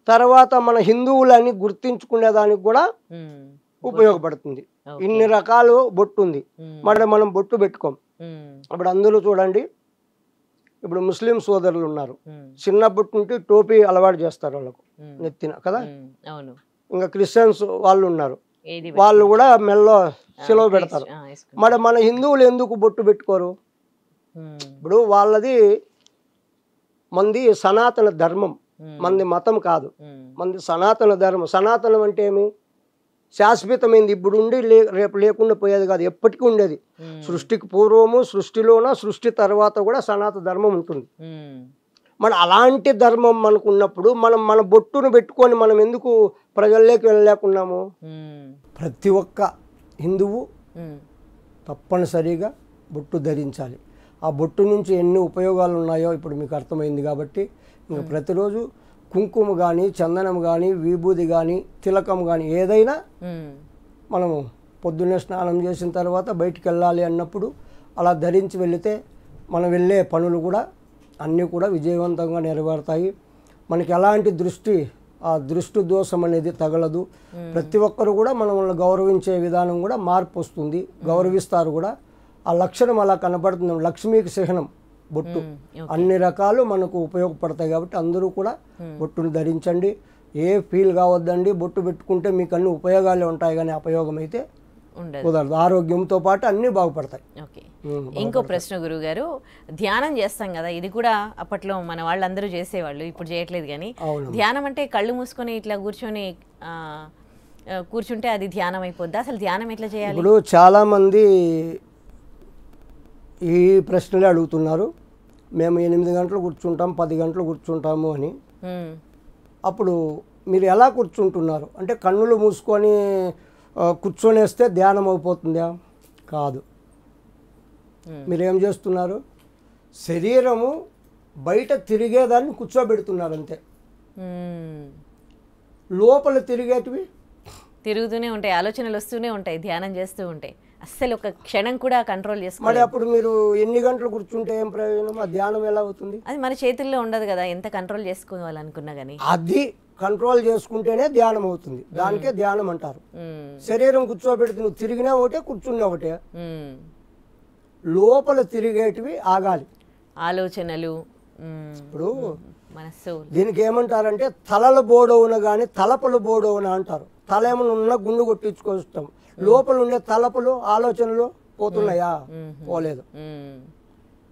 తర్వాత మన హిందువులని గుర్తించుకునేదానికి కూడా ఉపయోగపడుతుంది. ఇన్ని రకాలు బొట్టు ఉంది, మరి మనం బొట్టు పెట్టుకోం. అప్పుడు అందులో చూడండి, ఇప్పుడు ముస్లిం సోదరులు ఉన్నారు, చిన్నప్పటి నుండి టోపీ అలవాటు చేస్తారు వాళ్ళకు నెత్తిన కదా. ఇంకా క్రిస్టియన్స్ వాళ్ళు ఉన్నారు, వాళ్ళు కూడా మెల్లో సెలవ పెడతారు. మరి మన హిందువులు ఎందుకు బొట్టు పెట్టుకోరు? ఇప్పుడు వాళ్ళది, మంది సనాతన ధర్మం, మంది మతం కాదు, మంది సనాతన ధర్మం. సనాతనం అంటే ఏమి? శాశ్వతమైంది, ఇప్పుడు ఉండి రేపు లేకుండా పోయేది కాదు, ఎప్పటికీ ఉండేది. సృష్టికి పూర్వము, సృష్టిలోన, సృష్టి తర్వాత కూడా సనాతన ధర్మం ఉంటుంది. మన అలాంటి ధర్మం మనకు ఉన్నప్పుడు మన బొట్టును పెట్టుకొని మనం ఎందుకు ప్రజల్లోకి వెళ్ళలేకున్నాము? ప్రతి ఒక్క హిందువు తప్పనిసరిగా బొట్టు ధరించాలి. ఆ బొట్టు నుంచి ఎన్ని ఉపయోగాలు ఉన్నాయో ఇప్పుడు మీకు అర్థమైంది. కాబట్టి ఇంకా ప్రతిరోజు కుంకుమ కానీ, చందనం కానీ, విభూది కానీ, తిలకం కానీ ఏదైనా మనము పొద్దున్నే స్నానం చేసిన తర్వాత బయటికి వెళ్ళాలి అన్నప్పుడు అలా ధరించి వెళితే మనం వెళ్ళే పనులు కూడా అన్నీ కూడా విజయవంతంగా నెరవేరుతాయి. మనకి ఎలాంటి ఆ దృష్టి దోషం అనేది తగలదు. ప్రతి ఒక్కరు కూడా మనల్ని గౌరవించే విధానం కూడా మార్పు వస్తుంది, గౌరవిస్తారు కూడా. ఆ లక్షణం అలా కనపడుతుంది. లక్ష్మీకి చిహ్నం బొట్టు. అన్ని రకాలు మనకు ఉపయోగపడతాయి కాబట్టి అందరూ కూడా బొట్టును ధరించండి. ఏ ఫీల్ కావద్దండి. బొట్టు పెట్టుకుంటే మీకు అన్ని ఉపయోగాలే ఉంటాయి, కానీ అపయోగం అయితే కుదరదు. ఆరోగ్యంతో పాటు అన్నీ బాగుపడతాయి. ఇంకో ప్రశ్న గురువు గారు, ధ్యానం చేస్తాం కదా, ఇది కూడా అప్పట్లో మన వాళ్ళందరూ చేసేవాళ్ళు, ఇప్పుడు చేయట్లేదు. కానీ ధ్యానం అంటే కళ్ళు మూసుకొని ఇట్లా కూర్చుంటే అది ధ్యానం అయిపోద్దా? అసలు ధ్యానం ఎట్లా చేయాలి? ఇప్పుడు చాలా మంది ఈ ప్రశ్నలే అడుగుతున్నారు. మేము 8 గంటలు కూర్చుంటాం, 10 గంటలు కూర్చుంటాము అని. అప్పుడు మీరు ఎలా కూర్చుంటున్నారు అంటే, కన్నులు మూసుకొని కూర్చొనేస్తే ధ్యానం అయిపోతుందా? కాదు. మీరేం చేస్తున్నారు? శరీరము బయట తిరిగేదాన్ని కూర్చోబెడుతున్నారు అంతే. లోపల తిరిగేటివి తిరుగుతూనే ఉంటాయి, ఆలోచనలు వస్తూనే ఉంటాయి ధ్యానం చేస్తూ ఉంటే. అస్సలు ఒక క్షణం కూడా కంట్రోల్ మరి చేసుకోవాలి. అప్పుడు మీరు ఎన్ని గంటలు కూర్చుంటే ఏం ప్రయోజనం? ఆ ధ్యానం ఎలా అవుతుంది? అది మన చేతుల్లో ఉండదు కదా, ఎంత కంట్రోల్ చేసుకోవాలనుకున్నా కానీ. అది కంట్రోల్ చేసుకుంటేనే ధ్యానం అవుతుంది. దానికే ధ్యానం అంటారు. శరీరం కూర్చోబెడితే నువ్వు తిరిగినా ఒకటే, కూర్చున్నా ఒకటే. లోపల తిరిగేటివి ఆగాలి. ఆలోచనలు, ఇప్పుడు మనస్సు. దీనికి ఏమంటారంటే తలల బోడవున కానీ తలపలు బోడవున అంటారు. తల ఏమైనా ఉన్నా గుండు కొట్టించుకొస్తాం. లోపల ఉండే తలపులు ఆలోచనలు పోతున్నాయా? పోలేదు.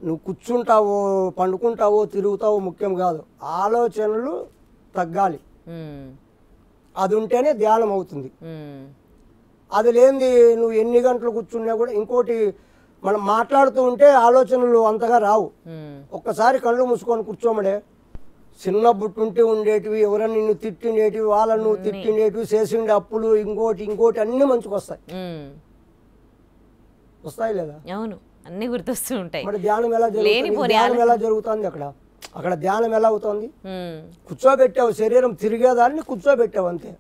నువ్వు కూర్చుంటావో పండుకుంటావో తిరుగుతావో ముఖ్యం కాదు, ఆలోచనలు తగ్గాలి. అది ఉంటేనే ధ్యానం అవుతుంది. అది లేనిది నువ్వు ఎన్ని గంటలు కూర్చున్నా కూడా. ఇంకోటి, మనం మాట్లాడుతూ ఉంటే ఆలోచనలు అంతగా రావు. ఒక్కసారి కళ్ళు మూసుకొని కూర్చోమడే, చిన్నప్పుట్టుంటే ఉండేటివి, ఎవరైనా నిన్ను తిట్టిండేటివి, వాళ్ళని నువ్వు తిట్టిండేటివి, చేసిండే అప్పులు, ఇంకోటి అన్నీ మంచిగా వస్తాయి. వస్తాయి లేదా? అవును, అన్ని గుర్తొస్తూ ఉంటాయి. మరి ధ్యానం ఎలా జరుగుతుంది? ధ్యానం ఎలా జరుగుతుంది? అక్కడ ధ్యానం ఎలా అవుతుంది? కూర్చోబెట్టావు, శరీరం తిరిగేదాన్ని కూర్చోబెట్టావు అంతే.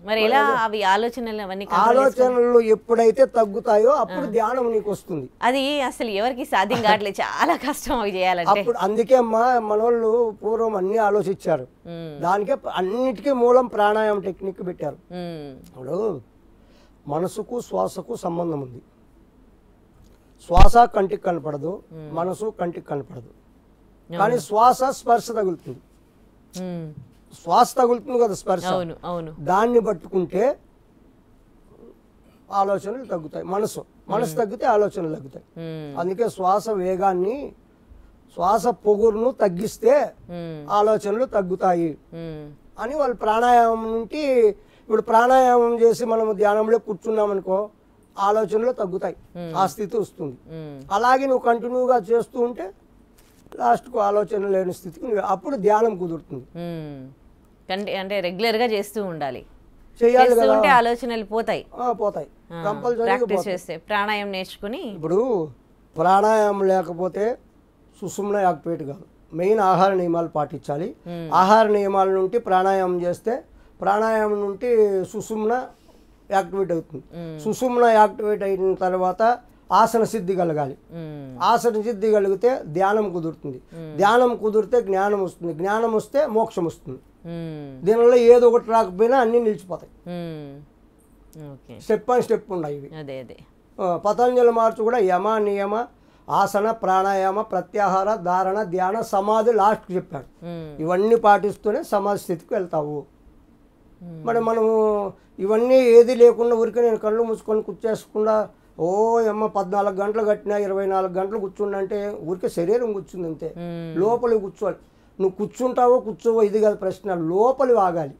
మరి ఎలా అవి ఆలోచనలు అవన్నీ ఆలోచనలు ఎప్పుడైతే తగ్గుతాయో అప్పుడు ధ్యానం నీకు వస్తుంది. అది అసలు ఎవరికి సాధ్యం కావట్లేదు, చాలా కష్టం అవి చేయాలంటే. అప్పుడు అందుకే అమ్మా మనోళ్ళు పూర్వం అన్ని ఆలోచించారు. దానికే అన్నిటికీ మూలం ప్రాణాయామం టెక్నిక్ పెట్టారు. ఇప్పుడు మనసుకు శ్వాసకు సంబంధం ఉంది. శ్వాస కంటికి కనపడదు, మనసు కంటికి కనపడదు. కానీ శ్వాస స్పర్శ తగులుతుంది. శ్వాస తగులుతుంది కదా, స్పర్శ. దాన్ని పట్టుకుంటే ఆలోచనలు తగ్గుతాయి. మనసు తగ్గితే ఆలోచనలు తగ్గుతాయి. అందుకే శ్వాస వేగాన్ని, శ్వాస పొగురును తగ్గిస్తే ఆలోచనలు తగ్గుతాయి అని వాళ్ళు ప్రాణాయామం నుండి. ఇప్పుడు ప్రాణాయామం చేసి మనం ధ్యానంలో కూర్చున్నామనుకో, ఆలోచనలు తగ్గుతాయి, ఆ స్థితి వస్తుంది. అలాగే నువ్వు కంటిన్యూగా చేస్తూ ఉంటే లాస్ట్కు ఆలోచన లేని స్థితికి అప్పుడు ధ్యానం కుదురుతుంది. అంటే రెగ్యులర్ గా చేస్తూ ఉండాలి, చేయాలి కదా. ఆలోచనలు పోతాయి. కంపల్సరీ చేస్తే ప్రాణాయామం నేర్చుకుని. ఇప్పుడు ప్రాణాయామం లేకపోతే సుషుమ్న యాక్టివేట్ కాదు. మెయిన్ ఆహార నియమాలు పాటించాలి. ఆహార నియమాల నుండి ప్రాణాయామం చేస్తే ప్రాణాయామం నుండి సుషుమ్న యాక్టివేట్ అవుతుంది. సుషుమ్న యాక్టివేట్ అయిన తర్వాత ఆసన సిద్ధి కలగాలి. ఆసన సిద్ధి కలిగితే ధ్యానం కుదురుతుంది. ధ్యానం కుదిరితే జ్ఞానం వస్తుంది. జ్ఞానం వస్తే మోక్షం వస్తుంది. దీనివల్ల ఏదో ఒకటి రాకపోయినా అన్ని నిలిచిపోతాయి. స్టెప్ బై స్టెప్ ఉన్నాయి ఇవి. పతంజలి మార్చు కూడా యమ, నియమ, ఆసన, ప్రాణాయామ, ప్రత్యాహార, ధారణ, ధ్యాన, సమాధి లాస్ట్కి చెప్పాడు. ఇవన్నీ పాటిస్తూనే సమాధి స్థితికి వెళ్తావు. మరి మనము ఇవన్నీ ఏది లేకుండా ఊరికే నేను కళ్ళు మూసుకొని కూర్చేసుకుండా ఓ అమ్మ 14 గంటలు కట్టినా 24 గంటలు కూర్చుండంటే ఊరికే శరీరం కూర్చుంది అంతే. లోపలికి కూర్చోవాలి. నువ్వు కూర్చుంటావో కూర్చోవో ఇది కాదు ప్రశ్న, లోపలి ఆగాలి.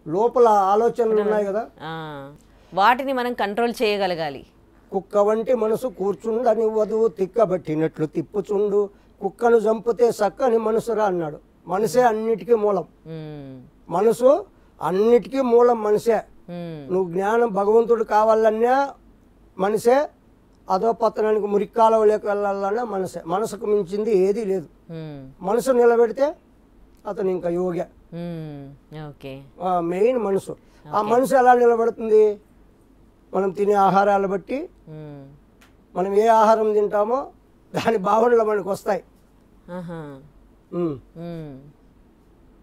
లోపల ఆలోచనలు ఉన్నాయి కదా, వాటిని మనం కంట్రోల్ చేయగలగాలి. కుక్క వంటి మనసు కూర్చుండనివ్వదు, తిక్కబట్టినట్లు తిప్పుచుండు, కుక్కను చంపితే సక్కని మనసురా అన్నాడు. మనసే అన్నిటికీ మూలం. మనసు అన్నిటికీ మూలం మనసే. నువ్వు జ్ఞానం భగవంతుడు కావాలన్నా మనసే, అదో పతనానికి మురిక్కాలలోకి వెళ్ళాలన్నా మనసే. మనసుకు మించింది ఏదీ లేదు. మనసు నిలబెడితే అతను ఇంకా యోగి. మెయిన్ మనసు. ఆ మనసు ఎలా నిలబడుతుంది? మనం తినే ఆహారాలు బట్టి, మనం ఏ ఆహారం తింటామో దాని భావనలు మనకు వస్తాయి.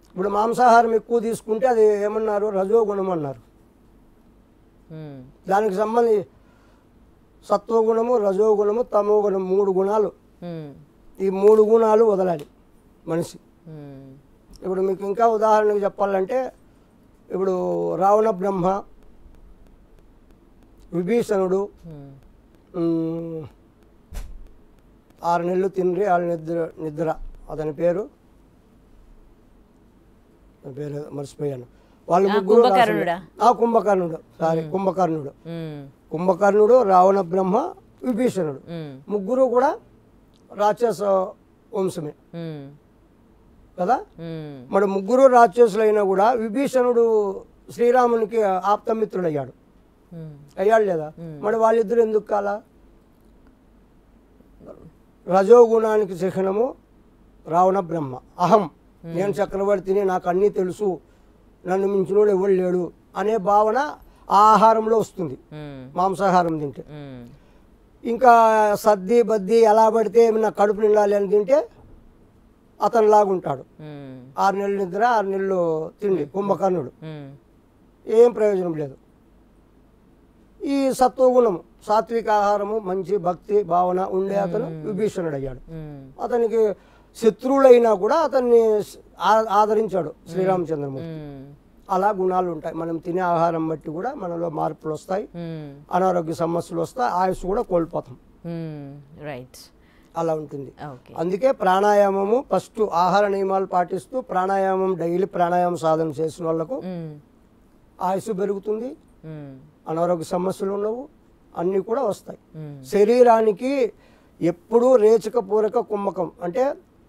ఇప్పుడు మాంసాహారం ఎక్కువ తీసుకుంటే అది ఏమన్నారు? రజోగుణం అన్నారు. దానికి సంబంధించి సత్వగుణము, రజోగుణము, తమోగుణం 3 గుణాలు. ఈ 3 గుణాలు వదలాలి మనిషి. ఇప్పుడు మీకు ఇంకా ఉదాహరణకు చెప్పాలంటే, ఇప్పుడు రావణ బ్రహ్మ, విభీషణుడు 6 నెలలు తిండ్రి 6 నిద్ర అతని పేరు మర్చిపోయాను. వాళ్ళు ముగ్గురు కుంభకర్ణుడు, రావణ బ్రహ్మ, విభీషణుడు ముగ్గురు కూడా రాక్షస వంశమే కదా. మరి ముగ్గురు రాక్షసులైనా కూడా విభీషణుడు శ్రీరామునికి ఆప్తమిత్రుడు అయ్యాడు లేదా? మరి వాళ్ళిద్దరు ఎందుకు కాలా? రజోగుణానికి చిహ్నము రావణ బ్రహ్మ. అహం, నేను చక్రవర్తిని, నాకు అన్నీ తెలుసు, నన్ను మించినోడు ఎవడు లేడు అనే భావన ఆ ఆహారంలో వస్తుంది మాంసాహారం తింటే. ఇంకా సద్ది బద్ది ఎలా పడితే ఏమన్నా కడుపు నిండాలి అని తింటే అతను లాగుంటాడు. 6 నెలలు నిద్ర 6 నెలలు తిండి, కుంభకర్ణుడు. ఏం ప్రయోజనం లేదు. ఈ సత్వగుణము సాత్విక ఆహారము మంచి భక్తి భావన ఉండే అతను విభీషణుడు అయ్యాడు. అతనికి శత్రువులైనా కూడా అతన్ని ఆదరించాడు శ్రీరామచంద్రమూర్తి. అలా గుణాలు ఉంటాయి. మనం తినే ఆహారం బట్టి కూడా మనలో మార్పులు వస్తాయి, అనారోగ్య సమస్యలు వస్తాయి, ఆయుష్ కూడా కోల్పోతాం. రైట్, అలా ఉంటుంది. అందుకే ప్రాణాయామము ఫస్ట్ ఆహార నియమాలు పాటిస్తూ ప్రాణాయామం డైలీ ప్రాణాయామం సాధన చేసిన వాళ్ళకు ఆయుష్ పెరుగుతుంది, అనారోగ్య సమస్యలు ఉండవు, అన్నీ కూడా వస్తాయి. శరీరానికి ఎప్పుడూ రేచక పూరక కుంభకం అంటే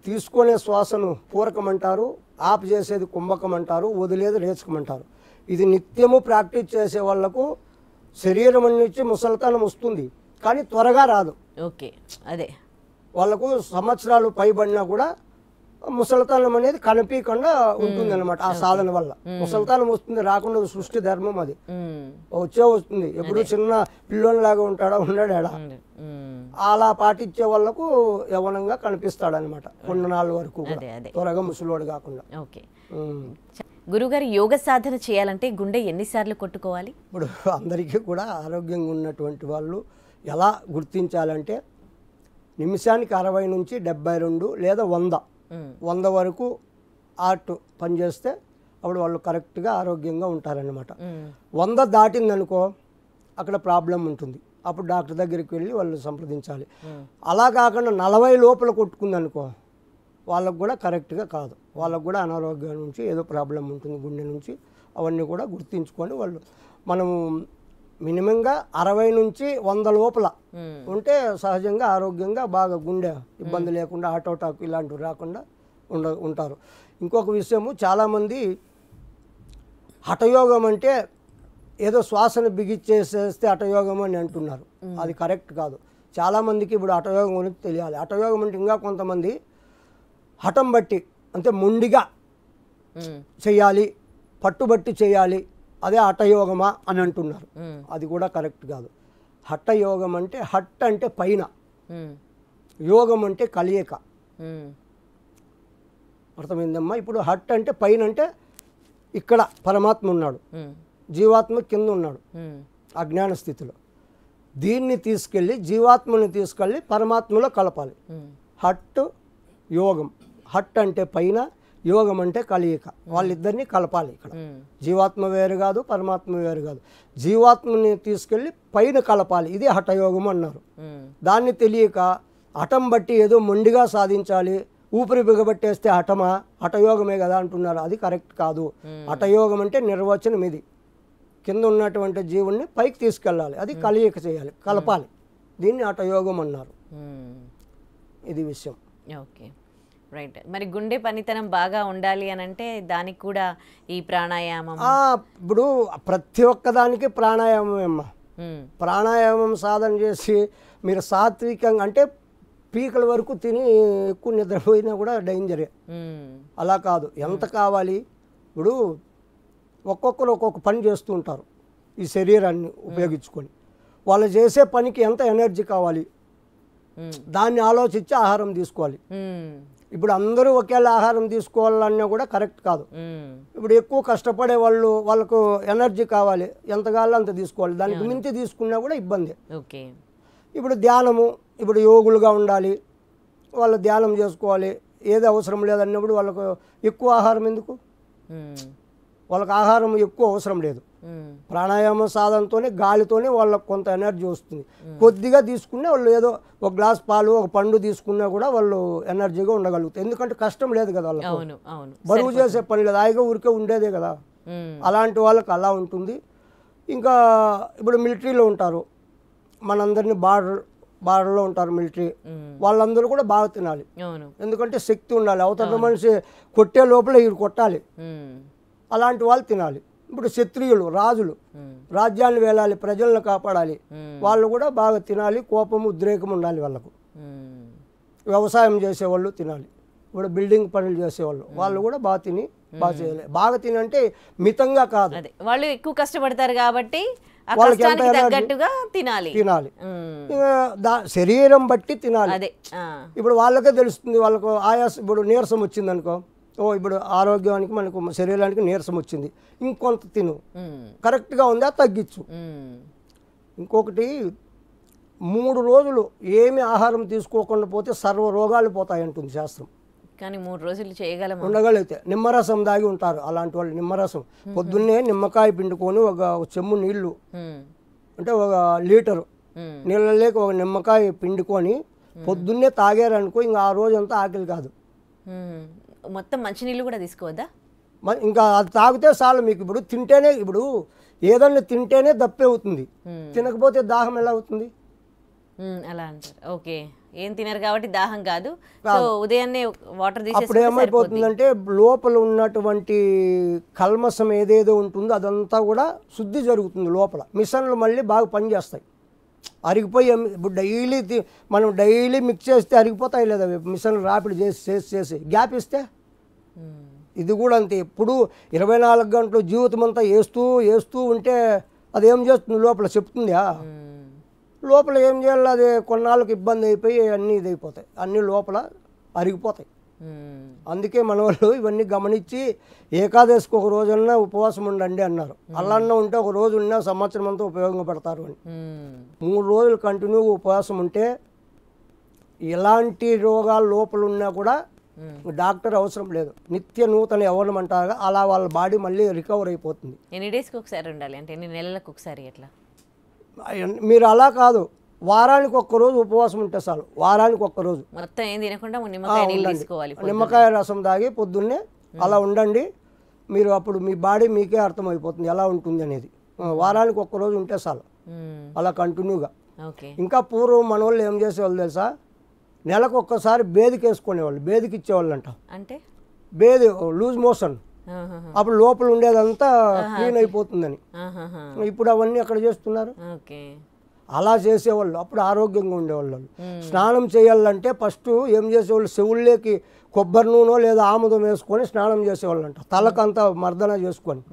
తీసుకునే శ్వాసను పూరకం అంటారు, ఆపు చేసేది కుంభకం అంటారు, వదిలేది రేచకం అంటారు. ఇది నిత్యము ప్రాక్టీస్ చేసే వాళ్లకు శరీరం నుంచి ముసలితనం వస్తుంది, కానీ త్వరగా రాదు. ఓకే, అదే వాళ్ళకు సంవత్సరాలు పైబడినా కూడా ముసలితనం అనేది కనిపించకుండా ఉంటుంది అనమాట. ఆ సాధన వల్ల ముసలితనం వస్తుంది, రాకుండా సృష్టి ధర్మం అది. వస్తుంది. ఎప్పుడు చిన్న పిల్లోనిలాగా ఉంటాడా ఉండడా, అలా పాటించే వాళ్ళకు యవనంగా కనిపిస్తాడనమాట కొన్ని నాళ్ళ వరకు, త్వరగా ముసలోడు కాకుండా. గురుగారు, యోగ సాధన చేయాలంటే గుండె ఎన్నిసార్లు కొట్టుకోవాలి? ఇప్పుడు అందరికీ కూడా ఆరోగ్యంగా ఉన్నటువంటి వాళ్ళు ఎలా గుర్తించాలంటే నిమిషానికి 60 నుంచి 72 లేదా 100 వరకు హార్ట్ పనిచేస్తే అప్పుడు వాళ్ళు కరెక్ట్గా ఆరోగ్యంగా ఉంటారనమాట. 100 దాటిందనుకో అక్కడ ప్రాబ్లం ఉంటుంది. అప్పుడు డాక్టర్ దగ్గరికి వెళ్ళి వాళ్ళు సంప్రదించాలి. అలా కాకుండా 40 లోపల కొట్టుకుందనుకో వాళ్ళకు కూడా కరెక్ట్గా కాదు, వాళ్ళకు కూడా అనారోగ్యం నుంచి ఏదో ప్రాబ్లం ఉంటుంది గుండె నుంచి. అవన్నీ కూడా గుర్తించుకొని వాళ్ళు మనము మినిమంగా 60 నుంచి 100 లోపల ఉంటే సహజంగా ఆరోగ్యంగా బాగా గుండె ఇబ్బంది లేకుండా హార్ట్ అటాక్ ఇలాంటివి రాకుండా ఉంటారు. ఇంకొక విషయము, చాలామంది హఠయోగం అంటే ఏదో శ్వాసను బిగిచ్చేసేస్తే హఠయోగం అని అంటున్నారు. అది కరెక్ట్ కాదు. చాలామందికి ఇప్పుడు హఠయోగం గురించి తెలియాలి. హఠయోగం అంటే ఇంకా కొంతమంది హఠం బట్టి అంటే మొండిగా చేయాలి, పట్టుబట్టి చేయాలి, అదే హఠయోగమా అని అంటున్నారు. అది కూడా కరెక్ట్ కాదు. హఠయోగం అంటే హట్ అంటే పైన, యోగం అంటే కలియక. అర్థమైందమ్మా? ఇప్పుడు హట్ అంటే పైన అంటే ఇక్కడ పరమాత్మ ఉన్నాడు, జీవాత్మ కింద ఉన్నాడు అజ్ఞాన స్థితిలో. దీన్ని తీసుకెళ్ళి జీవాత్మని తీసుకెళ్ళి పరమాత్మలో కలపాలి. హట్ యోగం. హట్ అంటే పైన, యోగం అంటే కలియిక. వాళ్ళిద్దరినీ కలపాలి. ఇక్కడ జీవాత్మ వేరు కాదు, పరమాత్మ వేరు కాదు. జీవాత్మని తీసుకెళ్ళి పైన కలపాలి. ఇది హఠయోగం అన్నారు. దాన్ని తెలియక హఠం బట్టి ఏదో మొండిగా సాధించాలి, ఊపిరి బిగబట్టేస్తే హఠమా, హఠయోగమే కదా అంటున్నారు. అది కరెక్ట్ కాదు. హఠయోగం అంటే నిర్వచనం ఇది. కింద ఉన్నటువంటి జీవుణ్ణి పైకి తీసుకెళ్ళాలి, అది కలియిక చేయాలి, కలపాలి. దీన్ని హఠయోగం అన్నారు. ఇది విషయం. Okay, right. మరి గుండె పనితనం బాగా ఉండాలి అని అంటే దానికి కూడా ఈ ప్రాణాయామం. ఇప్పుడు ప్రతి ఒక్కదానికి ప్రాణాయామం అమ్మా. ప్రాణాయామం సాధన చేసి మీరు సాత్వికంగా అంటే పీకల వరకు తిని ఎక్కువ నిద్రపోయినా కూడా డేంజరే. అలా కాదు, ఎంత కావాలి. ఇప్పుడు ఒక్కొక్కరు ఒక్కొక్క పని చేస్తూ ఉంటారు ఈ శరీరాన్ని ఉపయోగించుకొని. వాళ్ళు చేసే పనికి ఎంత ఎనర్జీ కావాలి దాన్ని ఆలోచించి ఆహారం తీసుకోవాలి. ఇప్పుడు అందరూ ఒకేలా ఆహారం తీసుకోవాలన్నా కూడా కరెక్ట్ కాదు. ఇప్పుడు ఎక్కువ కష్టపడే వాళ్ళు, వాళ్ళకు ఎనర్జీ కావాలి, ఎంత కావాలో అంత తీసుకోవాలి. దానికి మించి తీసుకున్నా కూడా ఇబ్బంది. ఇప్పుడు ధ్యానము, ఇప్పుడు యోగులుగా ఉండాలి, వాళ్ళు ధ్యానం చేసుకోవాలి, ఏది అవసరం లేదన్నప్పుడు వాళ్ళకు ఎక్కువ ఆహారం ఎందుకు? వాళ్ళకి ఆహారం ఎక్కువ అవసరం లేదు. ప్రాణాయామ సాధనతోనే గాలితోనే వాళ్ళకు కొంత ఎనర్జీ వస్తుంది. కొద్దిగా తీసుకునే వాళ్ళు ఏదో ఒక గ్లాస్ పాలు, ఒక పండు తీసుకున్నా కూడా వాళ్ళు ఎనర్జీగా ఉండగలుగుతారు. ఎందుకంటే కష్టం లేదు కదా వాళ్ళకు, బరువు చేసే పని లేదు, హాయిగా ఊరికే ఉండేదే కదా. అలాంటి వాళ్ళకి అలా ఉంటుంది. ఇంకా ఇప్పుడు మిలిటరీలో ఉంటారు, మనందరినీ బార్డర్లో ఉంటారు మిలిటరీ, వాళ్ళందరూ కూడా బాగా తినాలి. ఎందుకంటే శక్తి ఉండాలి, అవతల మనిషి కొట్టే లోపల ఇవి కొట్టాలి, అలాంటి వాళ్ళు తినాలి. ఇప్పుడు క్షత్రియులు, రాజులు రాజ్యాన్ని వేలాలి, ప్రజలను కాపాడాలి, వాళ్ళు కూడా బాగా తినాలి, కోపం ఉద్రేకం ఉండాలి వాళ్ళకు. వ్యవసాయం చేసేవాళ్ళు తినాలి, ఇప్పుడు బిల్డింగ్ పనులు చేసేవాళ్ళు వాళ్ళు కూడా బాగా తిని బాగా చేయలేదు. బాగా తినంటే మితంగా కాదు, అదే వాళ్ళు ఎక్కువ కష్టపడతారు కాబట్టి ఆ వాళ్ళకి ఎంత కష్టానికి ఎనర్జీ తగ్గట్టుగా తినాలి. తినాలి. శరీరం బట్టి తినాలి. అదే ఇప్పుడు వాళ్ళకే తెలుస్తుంది, వాళ్ళకు ఆయాసం, ఇప్పుడు నీరసం వచ్చింది అనుకో, ఇప్పుడు ఆరోగ్యానికి మనకు శరీరానికి నీరసం వచ్చింది, ఇంకొంత తిను, కరెక్ట్గా ఉందా తగ్గించు. ఇంకొకటి 3 రోజులు ఏమి ఆహారం తీసుకోకుండా పోతే సర్వ రోగాలు పోతాయి అంటుంది శాస్త్రం. కానీ 3 రోజులు చేయగలమా? ఉండగలిగితే నిమ్మరసం దాగి ఉంటారు అలాంటి వాళ్ళు. నిమ్మరసం పొద్దున్నే నిమ్మకాయ పిండుకొని ఒక చెమ్ము నీళ్లు, అంటే 1 లీటరు నీళ్ళలేక ఒక నిమ్మకాయ పిండుకొని పొద్దున్నే తాగారనుకో, ఇంకా ఆ రోజంతా ఆకలి కాదు. మొత్తం మంచినీళ్ళు కూడా తీసుకోవద్దా? ఇంకా అది తాగితే చాలు మీకు. ఇప్పుడు తింటేనే, ఇప్పుడు ఏదన్నా తింటేనే దప్పే అవుతుంది, తినకపోతే దాహం ఎలా అవుతుంది? అలా అంటారు. ఓకే, ఏం తినరు కాబట్టి దాహం కాదు. సో ఉదయాన్నే వాటర్ అప్పుడు ఏమైపోతుందంటే లోపల ఉన్నటువంటి కల్మసం ఏదేదో ఉంటుందో అదంతా కూడా శుద్ధి జరుగుతుంది లోపల. మిషన్లు మళ్ళీ బాగా పనిచేస్తాయి. అరిగిపోయి ఇప్పుడు మనం డైలీ మిక్స్ చేస్తే అరిగిపోతాయి లేదా మిషన్లు రాపిడి చేసి గ్యాప్ ఇస్తే ఇది కూడా అంతే. ఎప్పుడు 24 గంటలు జీవితం అంతా వేస్తూ ఉంటే అదేం చేస్తుంది లోపల చెప్తుందా? లోపల ఏం చేయాలి, అది కొన్నాళ్ళకి ఇబ్బంది అయిపోయి అన్నీ ఇదైపోతాయి, అన్నీ లోపల అరిగిపోతాయి. అందుకే మన వాళ్ళు ఇవన్నీ గమనించి ఏకాదశికి 1 రోజన్నా ఉపవాసం ఉండండి అన్నారు. అల్లన్న ఉంటే 1 రోజు ఉన్నా సంవత్సరం అంతా ఉపయోగపడతారు అని. 3 రోజులు కంటిన్యూగా ఉపవాసం ఉంటే ఎలాంటి రోగాలు లోపల ఉన్నా కూడా డాక్టర్ అవసరం లేదు. నిత్య నూతన యవ్వనం అంటారు, అలా వాళ్ళ బాడీ మళ్ళీ రికవర్ అయిపోతుంది. ఎన్ని డేస్కి ఒకసారి ఉండాలి, అంటే ఎన్ని నెలలకు ఒకసారి ఎట్లా? మీరు అలా కాదు, వారానికి 1 రోజు ఉపవాసం ఉంటే చాలు. వారానికి 1 రోజు మొత్తం ఏం తినకుండా నిమ్మకాయ నీళ్ళు తీసుకోవాలి, నిమ్మకాయ రసం తాగి పొద్దున్నే అలా ఉండండి. మీరు అప్పుడు మీ బాడీ మీకే అర్థమైపోతుంది ఎలా ఉంటుంది అనేది. వారానికి 1 రోజు ఉంటే చాలు, అలా కంటిన్యూగా. ఇంకా పూర్వం మన వాళ్ళు ఏం చేసేవాళ్ళు తెలుసా, నెలకు ఒక్కసారి బేదికి వేసుకునేవాళ్ళు, బేదికి ఇచ్చేవాళ్ళు అంట. అంటే బేది లూజ్ మోషన్, అప్పుడు లోపల ఉండేదంతా క్లీన్ అయిపోతుందని. ఇప్పుడు అవన్నీ ఎక్కడ చేస్తున్నారు? అలా చేసేవాళ్ళు, అప్పుడు ఆరోగ్యంగా ఉండేవాళ్ళు. స్నానం చేయాలంటే ఫస్ట్ ఏం చేసేవాళ్ళు, చెవుల్లోకి కొబ్బరి నూనె లేదా ఆముదం వేసుకొని స్నానం చేసేవాళ్ళు అంట, తలకంతా మర్దన చేసుకొని.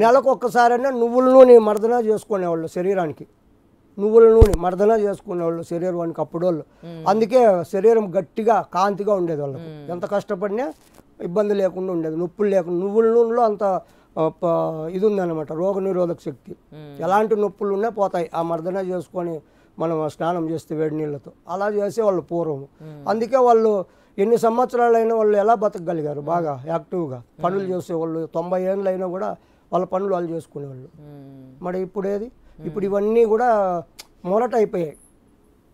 నెలకు ఒక్కసారైనా నువ్వుల నూనె మర్దన చేసుకునేవాళ్ళు శరీరానికి, నువ్వుల నూనె మర్దన చేసుకునేవాళ్ళు శరీరానికి అప్పుడు వాళ్ళు. అందుకే శరీరం గట్టిగా కాంతిగా ఉండేది వాళ్ళకి. ఎంత కష్టపడినా ఇబ్బంది లేకుండా ఉండేది, నొప్పులు లేకుండా. నువ్వుల నూనెలో అంత ఇది ఉందన్నమాట, రోగ నిరోధక శక్తి. ఎలాంటి నొప్పులు ఉన్నా పోతాయి ఆ మర్దన చేసుకొని మనం స్నానం చేస్తే వేడి నీళ్ళతో. అలా చేసేవాళ్ళు పూర్వం. అందుకే వాళ్ళు ఎన్ని సంవత్సరాలైనా వాళ్ళు ఎలా బతకగలిగారు, బాగా యాక్టివ్గా పనులు చేసేవాళ్ళు. 90 ఏళ్ళు అయినా కూడా వాళ్ళ పనులు వాళ్ళు చేసుకునేవాళ్ళు. మరి ఇప్పుడు ఏది, ఇప్పుడు ఇవన్నీ కూడా మొరట అయిపోయాయి.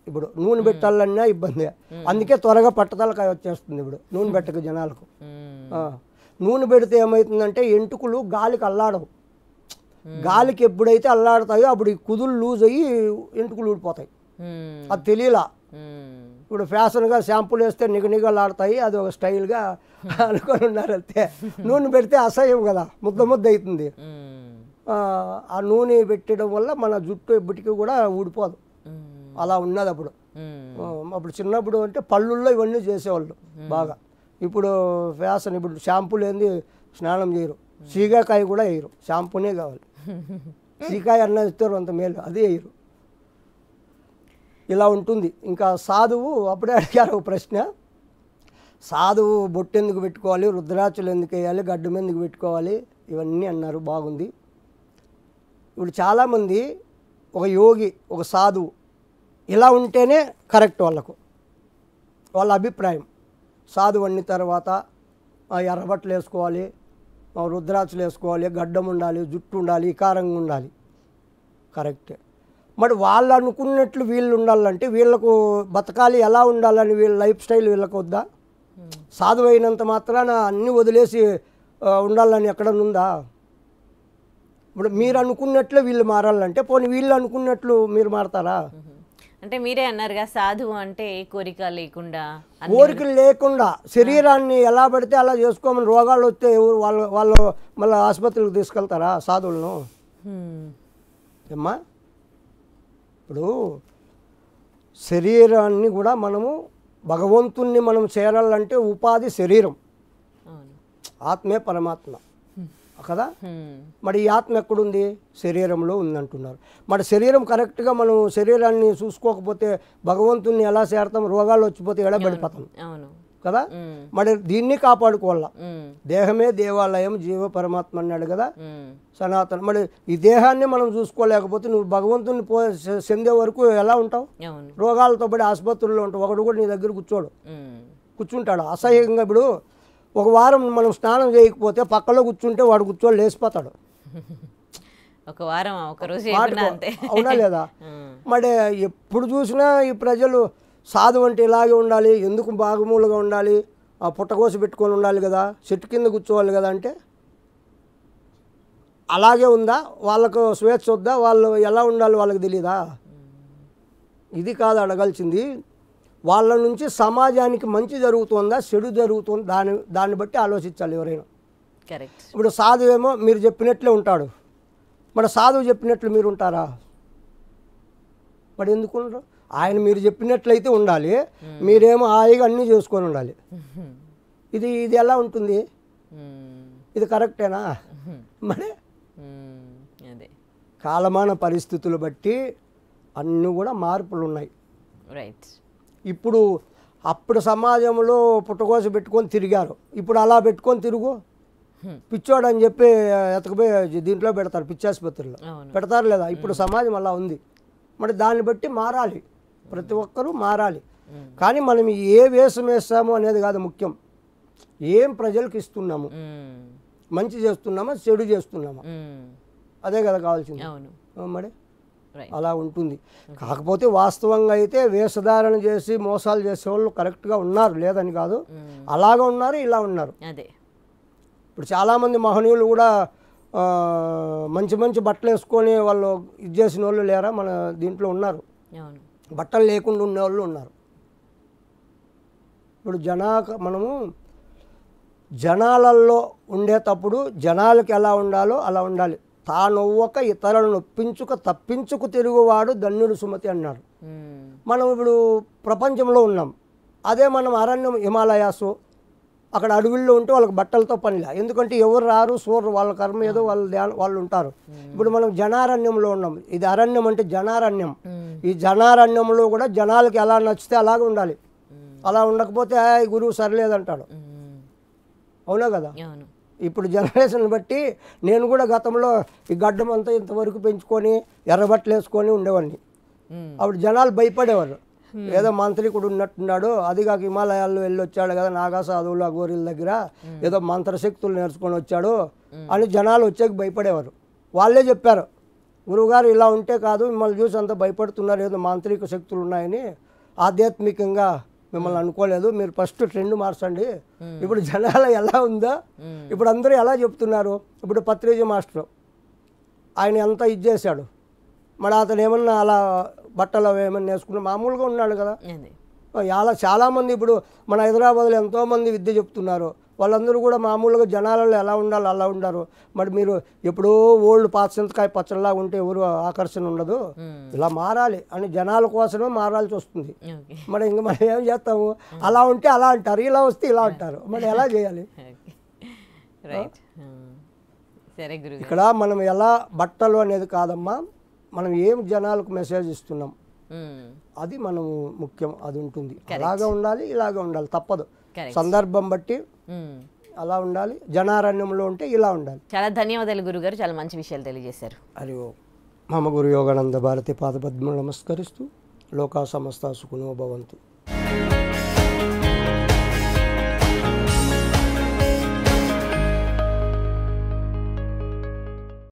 ఇప్పుడు నూనె పెట్టాలన్నా ఇబ్బంది. అందుకే త్వరగా పట్టతలకాయ వచ్చేస్తుంది ఇప్పుడు నూనె పెట్టక జనాలకు. నూనె పెడితే ఏమవుతుందంటే ఎంటుకలు గాలికి అల్లాడవు. గాలికి ఎప్పుడైతే అల్లాడతాయో అప్పుడు ఈ కుదులు లూజ్ అయ్యి ఎంటుకలు ఊడిపోతాయి. అది తెలియలా. ఇప్పుడు ఫ్యాషన్గా షాంపూలు వేస్తే నిగనిగలాడతాయి, అది ఒక స్టైల్గా అనుకొని ఉన్నారు అంతే. నూనె పెడితే అసహ్యం కదా, ముద్ద అవుతుంది. ఆ నూనె పెట్టడం వల్ల మన జుట్టు ఎప్పటికీ కూడా ఊడిపోదు. అలా ఉన్నది అప్పుడు. అప్పుడు చిన్నప్పుడు అంటే పళ్ళుల్లో ఇవన్నీ చేసేవాళ్ళు బాగా. ఇప్పుడు ఫ్యాషన్, ఇప్పుడు షాంపూలు ఏంది స్నానం చేయరు, సీగాకాయ కూడా వేయరు, షాంపూనే కావాలి. సీకాయ అన్న ఇస్తారు అంత మేలు, అదే వేయరు. ఇలా ఉంటుంది. ఇంకా సాధువు, అప్పుడే అడిగారు ఒక ప్రశ్న, సాధువు బొట్టు ఎందుకు పెట్టుకోవాలి, రుద్రాక్షలు ఎందుకు వేయాలి, గడ్డం ఎందుకు పెట్టుకోవాలి, ఇవన్నీ అన్నారు. బాగుంది. ఇప్పుడు చాలామంది ఒక యోగి, ఒక సాధువు ఇలా ఉంటేనే కరెక్ట్ వాళ్ళకు, వాళ్ళ అభిప్రాయం. సాధువు అన్ని తర్వాత ఎర్రబట్టలు వేసుకోవాలి, రుద్రాక్షలు వేసుకోవాలి, గడ్డం ఉండాలి, జుట్టు ఉండాలి, ఇకారంగా ఉండాలి, కరెక్టే. మరి వాళ్ళు అనుకున్నట్లు వీళ్ళు ఉండాలంటే వీళ్ళకు బతకాలి, ఎలా ఉండాలని వీళ్ళ లైఫ్ స్టైల్ వీళ్ళకు వద్దా? సాధువు అయినంత మాత్రాన అన్నీ వదిలేసి ఉండాలని ఎక్కడనుందా? ఇప్పుడు మీరు అనుకున్నట్లు వీళ్ళు మారాలంటే పోనీ వీళ్ళు అనుకున్నట్లు మీరు మారతారా? అంటే మీరే అన్నారుగా సాధువు అంటే కోరిక లేకుండా, కోరికలు లేకుండా శరీరాన్ని ఎలా పడితే అలా చేసుకోమని, రోగాలు వస్తే వాళ్ళు మళ్ళీ ఆసుపత్రికి తీసుకెళ్తారా సాధువులను? ఏమ్మా, ఇప్పుడు శరీరాన్ని కూడా మనము భగవంతుణ్ణి మనం చేరాలంటే ఉపాధి శరీరం. ఆత్మే పరమాత్మ కదా. మరి ఈ ఆత్మ ఎక్కడుంది? శరీరంలో ఉందంటున్నారు. మరి శరీరం కరెక్ట్గా మనం శరీరాన్ని చూసుకోకపోతే భగవంతుని ఎలా చేరతాం? రోగాలు వచ్చిపోతే ఎడబడిపోతాం కదా. మరి దీన్ని కాపాడుకోవాల. దేహమే దేవాలయం, జీవ పరమాత్మ అన్నాడు కదా సనాతన. మరి ఈ దేహాన్ని మనం చూసుకోలేకపోతే నువ్వు భగవంతుని చెందే వరకు ఎలా ఉంటావు? రోగాలతో పడి ఆసుపత్రుల్లో ఉంటావు. ఒకడు కూడా నీ దగ్గర కూర్చుంటాడు అసహ్యంగా. ఇప్పుడు ఒక వారం మనం స్నానం చేయకపోతే పక్కలో కూర్చుంటే వాడు కూర్చొని లేచిపోతాడు. ఒక వారం ఒక రోజు అవునా లేదా? మరి ఎప్పుడు చూసినా ఈ ప్రజలు సాధు అంటే ఇలాగే ఉండాలి, ఎందుకు బాగుమూలుగా ఉండాలి, ఆ పుట్టకోసి పెట్టుకొని ఉండాలి కదా, చెట్టు కింద కూర్చోవాలి కదా అంటే అలాగే ఉందా? వాళ్ళకు స్వేచ్ఛ వద్దా? వాళ్ళు ఎలా ఉండాలి వాళ్ళకి తెలీదా? ఇది కాదు అడగాల్సింది. వాళ్ళ నుంచి సమాజానికి మంచి జరుగుతుందా చెడు జరుగుతుందా దాన్ని బట్టి ఆలోచించాలి ఎవరైనా. ఇప్పుడు సాధువు ఏమో మీరు చెప్పినట్లే ఉంటాడు, మరి సాధువు చెప్పినట్లు మీరు ఉంటారా? మరి ఎందుకు ఉండరు? ఆయన మీరు చెప్పినట్లయితే ఉండాలి, మీరేమో హాయిగా అన్నీ చేసుకొని ఉండాలి. ఇది ఎలా ఉంటుంది? ఇది కరెక్టేనా? మరి కాలమాన పరిస్థితులు బట్టి అన్నీ కూడా మార్పులు ఉన్నాయి. ఇప్పుడు అప్పుడు సమాజంలో పుట్టకోస పెట్టుకొని తిరిగారు, ఇప్పుడు అలా పెట్టుకొని తిరుగు పిచ్చోడు అని చెప్పి ఎతకపోయి దీంట్లో పెడతారు, పిచ్చాసుపత్రిలో పెడతారు లేదా? ఇప్పుడు సమాజం అలా ఉంది. మరి దాన్ని బట్టి మారాలి, ప్రతి ఒక్కరూ మారాలి. కానీ మనం ఏ వేషం వేస్తామో అనేది కాదు ముఖ్యం, ఏం ప్రజలకు ఇస్తున్నాము, మంచి చేస్తున్నామా చెడు చేస్తున్నామా, అదే కదా కావాల్సింది. మరి అలా ఉంటుంది. కాకపోతే వాస్తవంగా అయితే వేషధారణ చేసి మోసాలు చేసే వాళ్ళు కరెక్ట్గా ఉన్నారు, లేదని కాదు, అలాగ ఉన్నారు, ఇలా ఉన్నారు. ఇప్పుడు చాలామంది మహనీయులు కూడా మంచి మంచి బట్టలు వేసుకొని వాళ్ళు ఇది చేసిన వాళ్ళు లేరా? మన దీంట్లో ఉన్నారు, బట్టలు లేకుండా ఉండేవాళ్ళు ఉన్నారు. ఇప్పుడు మనము జనాలలో ఉండేటప్పుడు జనాలకు ఎలా ఉండాలో అలా ఉండాలి. తానొవ్వక ఇతరులను నొప్పించుక తప్పించుకు తిరుగువాడు ధన్యుడు సుమతి అన్నాడు. మనం ఇప్పుడు ప్రపంచంలో ఉన్నాం, అదే మనం అరణ్యం హిమాలయాసు అక్కడ అడవుల్లో ఉంటే వాళ్ళకి బట్టలతో పనిలే, ఎందుకంటే ఎవరు రారు చూడరు, వాళ్ళ కర్మ ఏదో వాళ్ళు ఉంటారు. ఇప్పుడు మనం జనారణ్యంలో ఉన్నాం, ఇది అరణ్యం అంటే జనారణ్యం. ఈ జనారణ్యంలో కూడా జనాలకి ఎలా నచ్చితే అలాగే ఉండాలి, అలా ఉండకపోతే గురువు సరిలేదంటాడు. అవునా కదా? ఇప్పుడు జనరేషన్ బట్టి నేను కూడా గతంలో ఈ గడ్డం అంతా ఇంతవరకు పెంచుకొని ఎర్రబట్టలు వేసుకొని ఉండేవాడిని. అప్పుడు జనాలు భయపడేవారు, ఏదో మంత్రికుడు ఉన్నట్టున్నాడు, అది కాక హిమాలయాల్లో వెళ్ళి వచ్చాడు కదా నాగా సాధువులు అఘోరీల దగ్గర ఏదో మంత్రశక్తులు నేర్చుకొని వచ్చాడు అని జనాలు వచ్చాక భయపడేవారు. వాళ్ళే చెప్పారు, గురువుగారు ఇలా ఉంటే కాదు, మిమ్మల్ని చూసి అంతా భయపడుతున్నారు, ఏదో మాంత్రిక శక్తులు ఉన్నాయని, ఆధ్యాత్మికంగా మిమ్మల్ని అనుకోలేదు, మీరు ఫస్ట్ ట్రెండ్ మార్చండి. ఇప్పుడు జనాలు ఎలా ఉందో ఇప్పుడు అందరూ ఎలా చెప్తున్నారు. ఇప్పుడు పత్రిజీ మాస్టర్ ఆయన ఎంత ఇది చేశాడు, మరి అతను ఏమన్నా అలా బట్టలు ఏమన్నా వేసుకున్నా మామూలుగా ఉన్నాడు కదా. అలా చాలామంది ఇప్పుడు మన హైదరాబాద్లో ఎంతోమంది విద్య చెప్తున్నారు, వాళ్ళందరూ కూడా మామూలుగా జనాలలో ఎలా ఉండాలో అలా ఉండరు. మరి మీరు ఎప్పుడో ఓల్డ్ పాచింతకాయ పచ్చడిలాగా ఉంటే ఎవరు ఆకర్షణ ఉండదు, ఇలా మారాలి అని జనాల కోసమే మారాల్సి వస్తుంది. మరి ఇంక మనం ఏం చేస్తాము, అలా ఉంటే అలా అంటారు, ఇలా వస్తే ఇలా అంటారు, మరి ఎలా చేయాలి? ఇక్కడ మనం ఎలా బట్టలు అనేది కాదమ్మా, మనం ఏం జనాలకు మెసేజ్ ఇస్తున్నాం అది మనం ముఖ్యం, అది ఉంటుంది. అలాగా ఉండాలి, ఇలాగా ఉండాలి, తప్పదు, సందర్భం బట్టి అలా ఉండాలి. జనారణ్యంలో ఉంటే ఇలా ఉండాలి. చాలా ధన్యవాదాలు గురుగారు, చాలా మంచి విషయాలు తెలియజేశారు. హరి ఓం. మమ గురు యోగానంద భారతి పాదపద్మం నమస్కరిస్తూ లోకా సమస్త సుఖినో భవంతు.